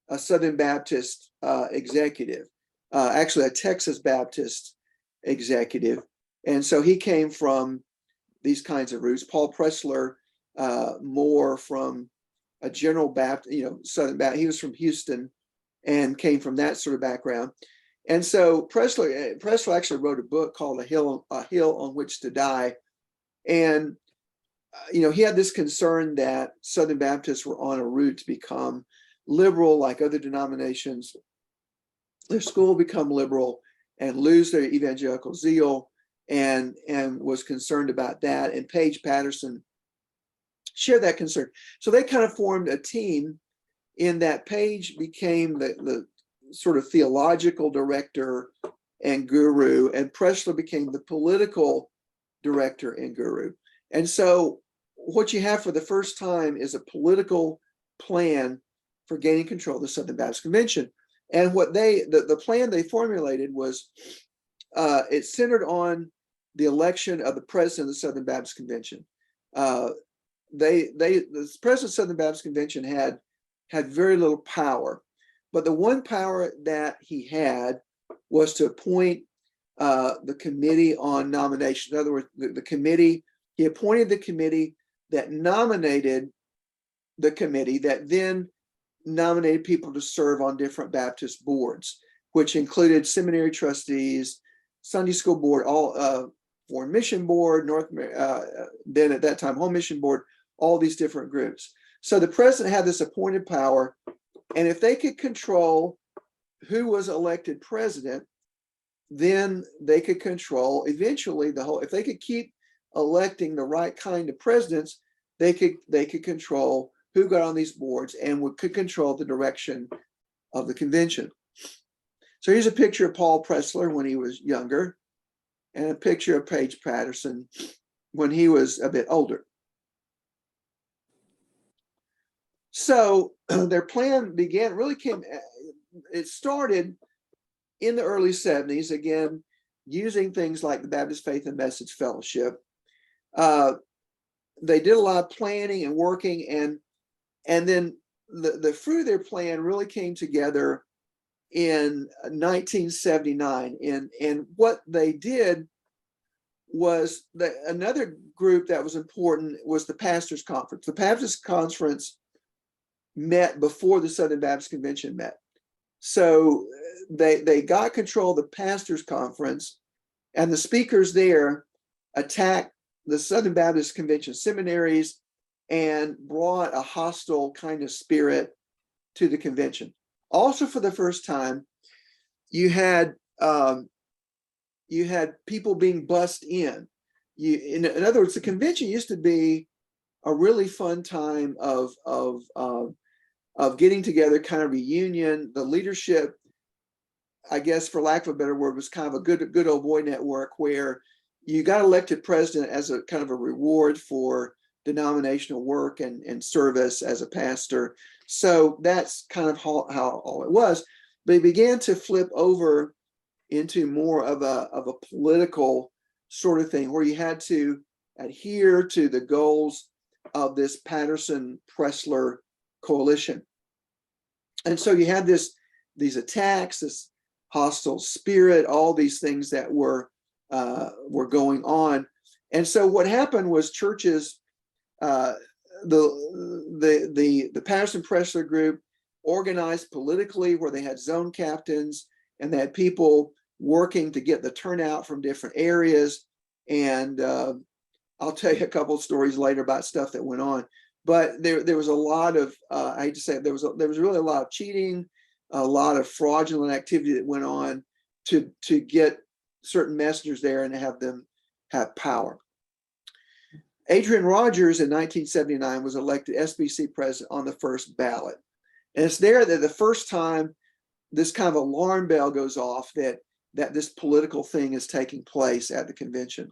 [SPEAKER 1] a Southern Baptist executive, actually a Texas Baptist executive. And so he came from these kinds of roots. Paul Pressler, more from a general Baptist, Southern Baptist. He was from Houston and came from that sort of background. And so Pressler actually wrote a book called A Hill on Which to Die. And, he had this concern that Southern Baptists were on a route to become liberal like other denominations. Their school become liberal and lose their evangelical zeal, and was concerned about that. And Paige Patterson shared that concern. So they kind of formed a team in that Paige became the sort of theological director and guru, and Pressler became the political director and guru. And so what you have for the first time is a political plan for gaining control of the Southern Baptist Convention. And what the plan they formulated was, it centered on the election of the president of the Southern Baptist Convention. The president of the Southern Baptist Convention had very little power, but the one power that he had was to appoint the committee on nomination. In other words, the committee, he appointed the committee that nominated the committee that then nominated people to serve on different Baptist boards, which included seminary trustees, Sunday school board, all foreign mission board, then at that time home mission board, all these different groups. So the president had this appointed power, and if they could control who was elected president, then they could control eventually the whole. If they could keep electing the right kind of presidents, they could control who got on these boards and could control the direction of the convention. So here's a picture of Paul Pressler when he was younger, and a picture of Paige Patterson when he was a bit older. So their plan it started in the early 70s, again, using things like the Baptist Faith and Message Fellowship. They did a lot of planning and working, and then the fruit of their plan really came together in 1979. And what they did was that another group that was important was the Pastors Conference. The Pastors Conference met before the Southern Baptist Convention met. So they got control of the Pastors Conference, and the speakers there attacked the Southern Baptist Convention seminaries and brought a hostile kind of spirit to the convention. Also, for the first time, you had people being bussed in. In other words, the convention used to be a really fun time of getting together, kind of reunion. The leadership, I guess, for lack of a better word, was kind of a good old boy network where you got elected president as a kind of a reward for denominational work and service as a pastor. So that's kind of how all it was. But it began to flip over into more of a political sort of thing where you had to adhere to the goals of this Patterson-Pressler coalition. And so you had these attacks, this hostile spirit, all these things that were going on. And so what happened was churches, the Patterson-Pressler group organized politically, where they had zone captains and they had people working to get the turnout from different areas. And I'll tell you a couple of stories later about stuff that went on. But there was a lot of, I hate to say it, there was really a lot of cheating, a lot of fraudulent activity that went on to get certain messengers there and have them have power. Adrian Rogers in 1979 was elected SBC president on the first ballot. And it's there that the first time this kind of alarm bell goes off that this political thing is taking place at the convention.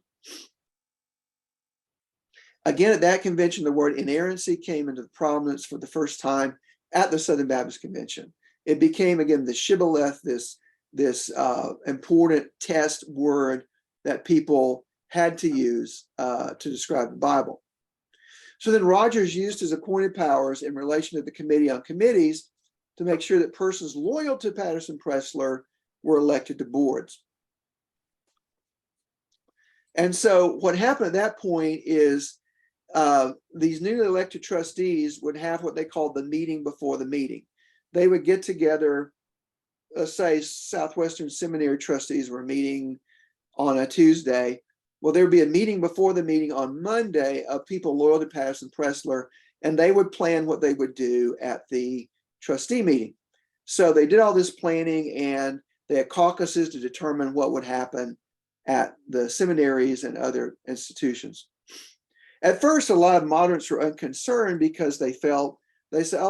[SPEAKER 1] Again, at that convention, the word inerrancy came into prominence for the first time at the Southern Baptist Convention. It became, again, the shibboleth, this important test word that people had to use to describe the Bible. So then Rogers used his appointed powers in relation to the Committee on Committees to make sure that persons loyal to Patterson-Pressler were elected to boards. And so what happened at that point is these newly elected trustees would have what they called the meeting before the meeting. They would get together, let's say Southwestern Seminary trustees were meeting on a Tuesday. Well, there would be a meeting before the meeting on Monday of people loyal to Patterson-Pressler, and they would plan what they would do at the trustee meeting. So they did all this planning, and they had caucuses to determine what would happen at the seminaries and other institutions. At first, a lot of moderates were unconcerned because they said, oh,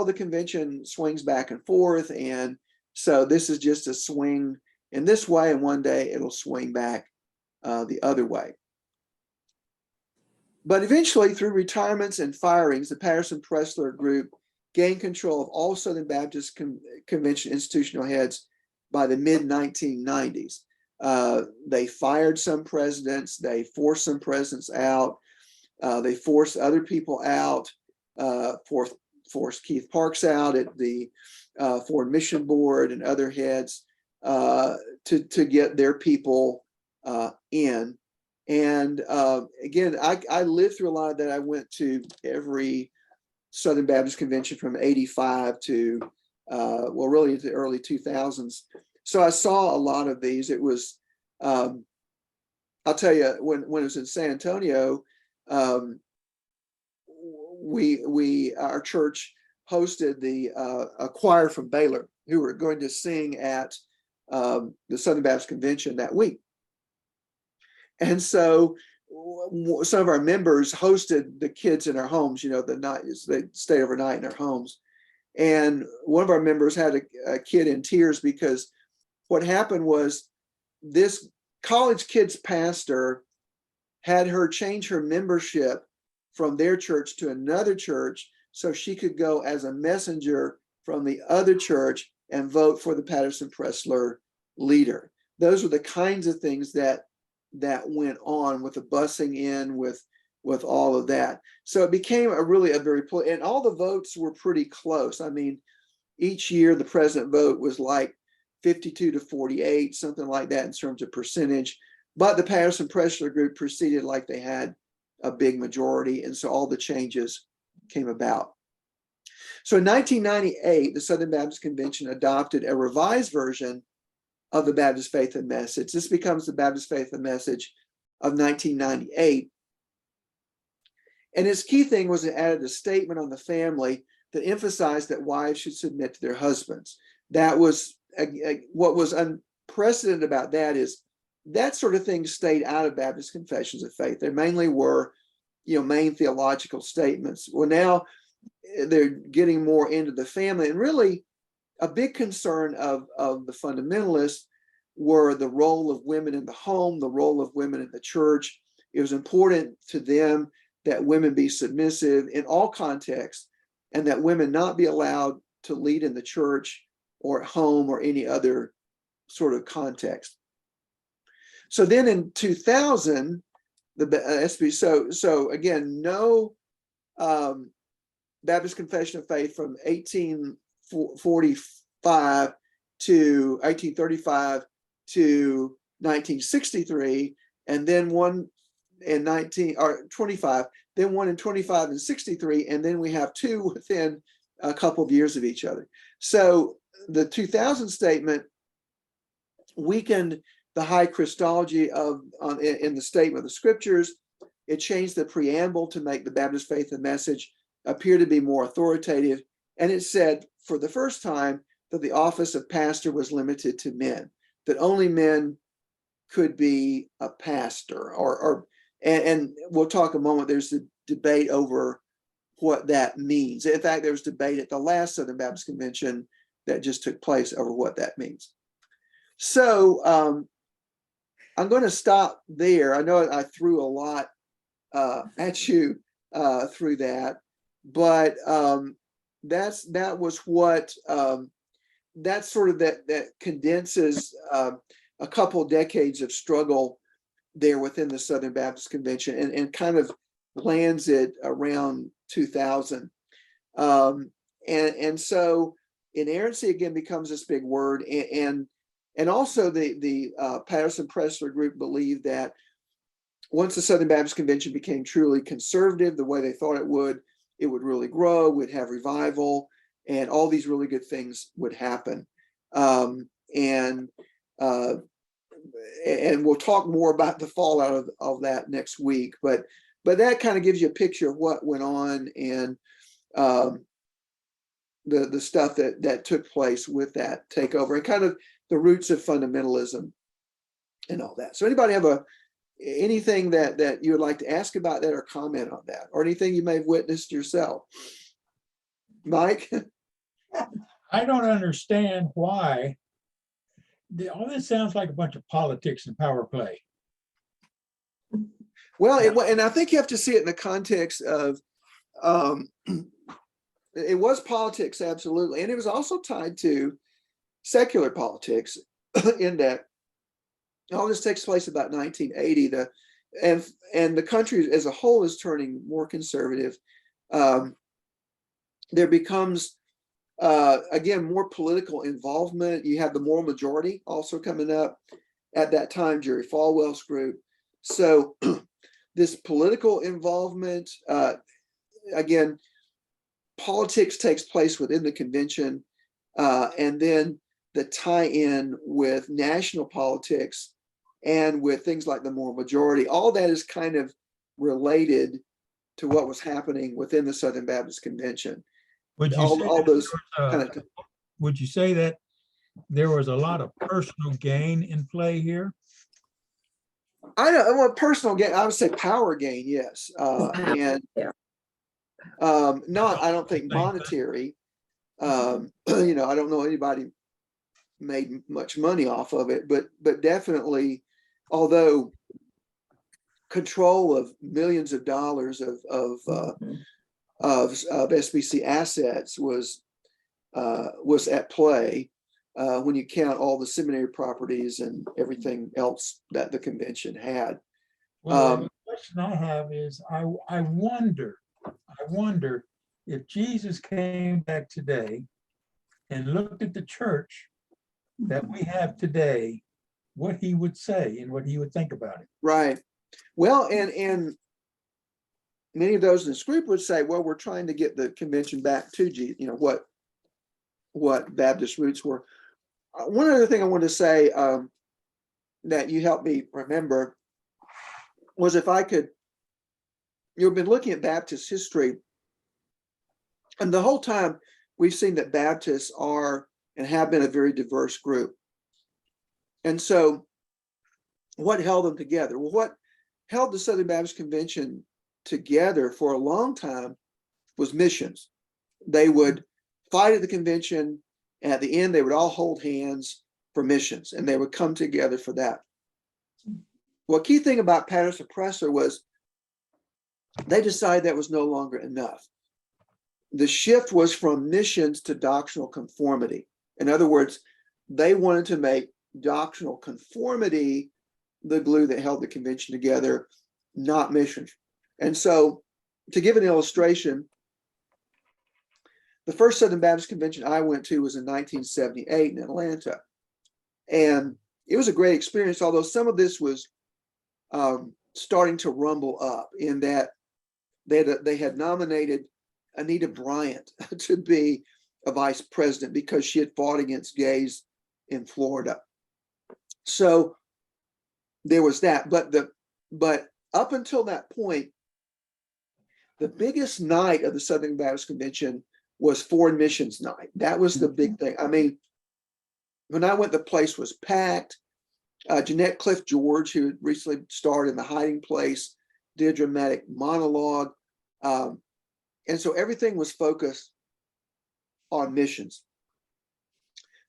[SPEAKER 1] the convention swings back and forth, and so this is just a swing in this way, and one day it'll swing back the other way. But eventually, through retirements and firings, the Patterson-Pressler group gained control of all Southern Baptist Convention institutional heads by the mid-1990s. They fired some presidents, they forced some presidents out, they forced other people out, forced Keith Parks out at the Foreign Mission Board and other heads to get their people in. And again, I lived through a lot of that. I went to every Southern Baptist Convention from 85 to, well, really the early 2000s. So I saw a lot of these. It was, I'll tell you, when it was in San Antonio, our church hosted a choir from Baylor who were going to sing at the Southern Baptist Convention that week. And so some of our members hosted the kids in our homes, you know, the night they stayed overnight in our homes. And one of our members had a kid in tears because what happened was this college kids pastor had her change her membership from their church to another church so she could go as a messenger from the other church and vote for the Patterson-Pressler leader. Those were the kinds of things that went on with the busing in, with all of that. So it became a very, and all the votes were pretty close. I mean, each year the president vote was like 52 to 48, something like that in terms of percentage. But the Patterson-Pressler group proceeded like they had a big majority, and so all the changes came about. So in 1998, the Southern Baptist Convention adopted a revised version of the Baptist Faith and Message. This becomes the Baptist Faith and Message of 1998. And its key thing was it added a statement on the family that emphasized that wives should submit to their husbands. That was what was unprecedented about that is that sort of thing stayed out of Baptist confessions of faith. They mainly were, main theological statements. Well, now they're getting more into the family, and really a big concern of the fundamentalists were the role of women in the home, the role of women in the church. It was important to them that women be submissive in all contexts, and that women not be allowed to lead in the church or at home or any other sort of context. So then in 2000, the SB, so again, no Baptist Confession of Faith from 1835 to 1835 to 1963, and then one in 25, then one in 25 and 63, and then we have two within a couple of years of each other. So the 2000 statement weakened the high Christology in the statement of the scriptures. It changed the preamble to make the Baptist faith and message appear to be more authoritative. And it said for the first time that the office of pastor was limited to men, that only men could be a pastor, and we'll talk a moment. There's a debate over what that means. In fact, there was debate at the last Southern Baptist Convention that just took place over what that means. So I'm going to stop there. I know I threw a lot at you through that, but that was what that's sort of that condenses a couple decades of struggle there within the Southern Baptist Convention, and kind of lands it around 2000. And so inerrancy again becomes this big word, and also the Patterson-Pressler group believed that once the Southern Baptist Convention became truly conservative, the way they thought it would really grow, would have revival, and all these really good things would happen. And we'll talk more about the fallout of that next week. But that kind of gives you a picture of what went on, and the stuff that took place with that takeover, and kind of the roots of fundamentalism and all that. So anybody have anything that you would like to ask about that or comment on that, or anything you may have witnessed yourself? Mike?
[SPEAKER 2] I don't understand why. All this sounds like a bunch of politics and power play.
[SPEAKER 1] Well, and I think you have to see it in the context of, it was politics, absolutely. And it was also tied to secular politics in that all this takes place about 1980. And the country as a whole is turning more conservative. There becomes, again, more political involvement. You have the moral majority also coming up at that time, Jerry Falwell's group. So this political involvement, again, politics takes place within the convention, and then the tie-in with national politics and with things like the moral majority. All that is kind of related to what was happening within the Southern Baptist Convention.
[SPEAKER 2] Would you say that there was a lot of personal gain in play here?
[SPEAKER 1] I don't want personal gain. I would say power gain, yes, and not. I don't think monetary. I don't know anybody made much money off of it, but definitely, although control of millions of dollars of SBC assets was at play, when you count all the seminary properties and everything else that the convention had.
[SPEAKER 2] Well, the question I have is, I wonder if Jesus came back today and looked at the church that we have today, what he would say and what he would think about it.
[SPEAKER 1] Right. Well, and many of those in this group would say, well, we're trying to get the convention back to what Baptist roots were. One other thing I wanted to say that you helped me remember was, if I could, you've been looking at Baptist history, and the whole time we've seen that Baptists are and have been a very diverse group. And so what held them together? Well, what held the Southern Baptist Convention together for a long time was missions. They would fight at the convention, and at the end, they would all hold hands for missions, and they would come together for that. Well, key thing about Patterson-Pressler was they decided that was no longer enough. The shift was from missions to doctrinal conformity. In other words, they wanted to make doctrinal conformity the glue that held the convention together, not missions. And so, to give an illustration, the first Southern Baptist Convention I went to was in 1978 in Atlanta. And it was a great experience, although some of this was starting to rumble up, in that they had nominated Anita Bryant to be a vice president because she had fought against gays in Florida. So there was that, but up until that point, the biggest night of the Southern Baptist Convention was Foreign Missions Night. That was the big thing. I mean, when I went, the place was packed. Jeanette Cliff George, who had recently starred in The Hiding Place, did a dramatic monologue. And so everything was focused on missions.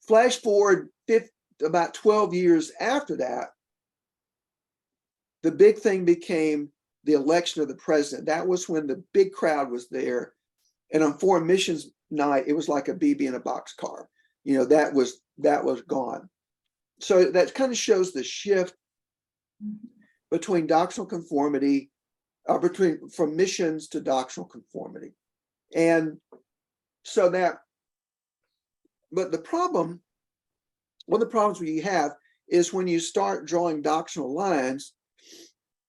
[SPEAKER 1] Flash forward about 12 years after that, the big thing became the election of the president. That was when the big crowd was there. And on Foreign Missions Night, it was like a BB in a boxcar. You know, that was gone. So that kind of shows the shift between doctrinal conformity, from missions to doctrinal conformity. And so but the problem, one of the problems you have is when you start drawing doctrinal lines,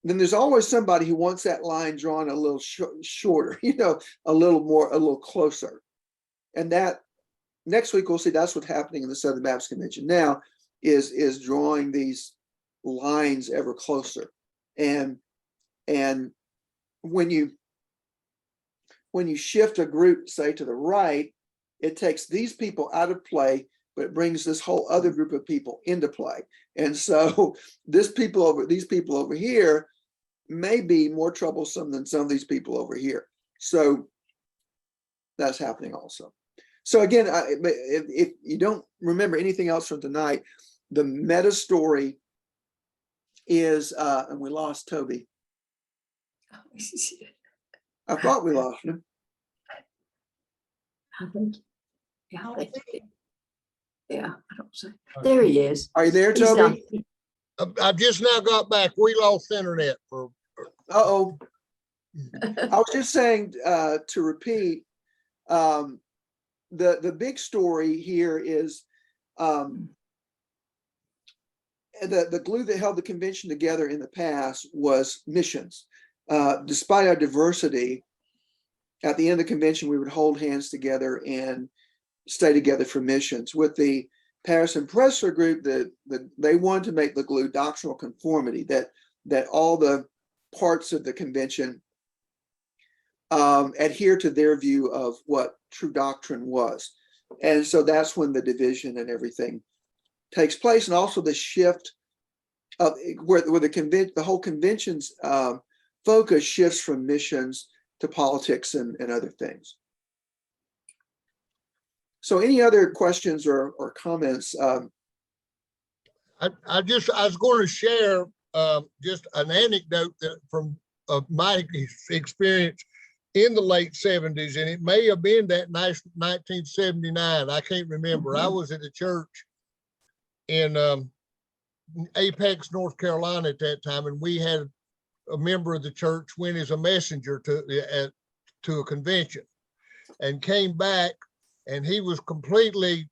[SPEAKER 1] then there's always somebody who wants that line drawn a little shorter, you know, a little closer. And that next week, we'll see that's what's happening in the Southern Baptist Convention now is drawing these lines ever closer. And when you shift a group, say, to the right, it takes these people out of play, but it brings this whole other group of people into play. And so these people over here may be more troublesome than some of these people over here. So that's happening also. So again, if you don't remember anything else from tonight, the meta story is, and we lost Toby. I thought we lost him.
[SPEAKER 4] I think, yeah, I don't say. There he is.
[SPEAKER 1] Are you there,
[SPEAKER 4] He's not-
[SPEAKER 1] Toby?
[SPEAKER 3] I just now got back. We lost internet for.
[SPEAKER 1] Uh-oh. I was just saying, to repeat, the big story here is the glue that held the convention together in the past was missions. Despite our diversity, at the end of the convention, we would hold hands together and stay together for missions. With the Patterson Pressler group, they wanted to make the glue doctrinal conformity, that all the parts of the convention adhere to their view of what true doctrine was. And so that's when the division and everything takes place, and also the shift of where the whole convention's focus shifts from missions to politics and other things. So any other questions or comments?
[SPEAKER 3] I was going to share just an anecdote from my experience in the late 70s, and it may have been that 1979. I can't remember. I was at a church in Apex, North Carolina at that time, and we had a member of the church went as a messenger to a convention and came back, and he was completely,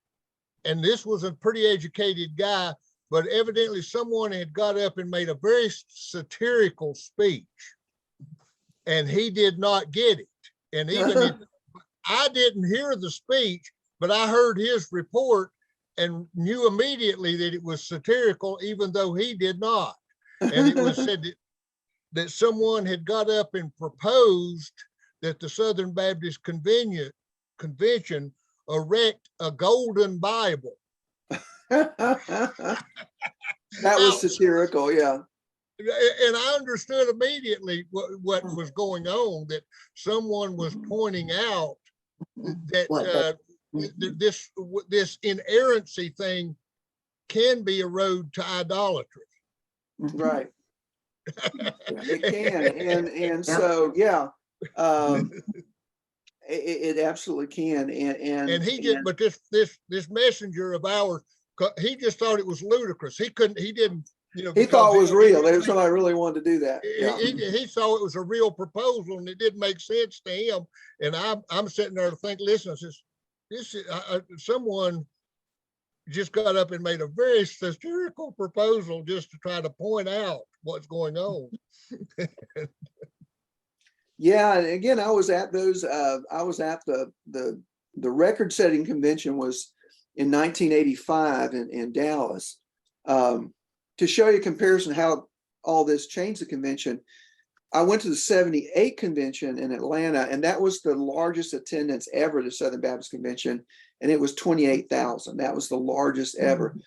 [SPEAKER 3] and this was a pretty educated guy, but evidently someone had got up and made a very satirical speech, and he did not get it. And even I didn't hear the speech, but I heard his report and knew immediately that it was satirical, even though he did not. And it was said that someone had got up and proposed that the Southern Baptist Convention erect a golden Bible.
[SPEAKER 1] That was satirical, yeah.
[SPEAKER 3] And I understood immediately what was going on, that someone was pointing out that this inerrancy thing can be a road to idolatry.
[SPEAKER 1] Right. It can, and so yeah, it absolutely can, and
[SPEAKER 3] he just, but this messenger of ours, he just thought it was ludicrous. He didn't, you know,
[SPEAKER 1] he thought it was real. There was somebody really wanted to do that. Yeah.
[SPEAKER 3] He saw it was a real proposal, and it didn't make sense to him. And I'm sitting there to think, listen, I says, this is someone just got up and made a very satirical proposal just to try to point out what's going on.
[SPEAKER 1] Yeah, and again, I was at those. I was at the record-setting convention was in 1985 in Dallas, to show you a comparison how all this changed the convention, I went to the 78 convention in Atlanta, and that was the largest attendance ever to Southern Baptist Convention, and it was 28,000. That was the largest ever.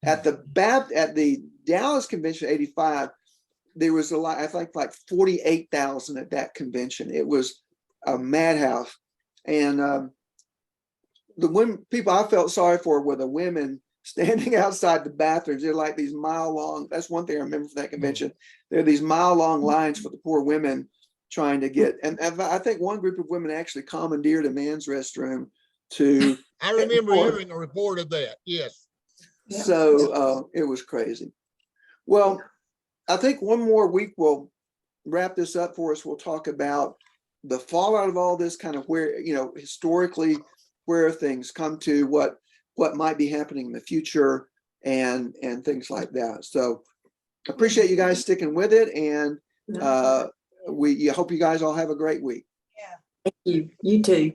[SPEAKER 1] At the Dallas Convention 85, there was a lot, I think like 48,000 at that convention. It was a madhouse. And the women, people I felt sorry for were the women standing outside the bathrooms. They're like these mile-long, that's one thing I remember from that convention. There are these mile-long lines for the poor women trying to get, and I think one group of women actually commandeered a men's restroom to.
[SPEAKER 3] I remember hearing a report of that, yes.
[SPEAKER 1] So it was crazy. Well, I think one more week will wrap this up for us. We'll talk about the fallout of all this, kind of where, historically, where things come to, what might be happening in the future, and things like that. So appreciate you guys sticking with it, and we hope you guys all have a great week.
[SPEAKER 4] You too.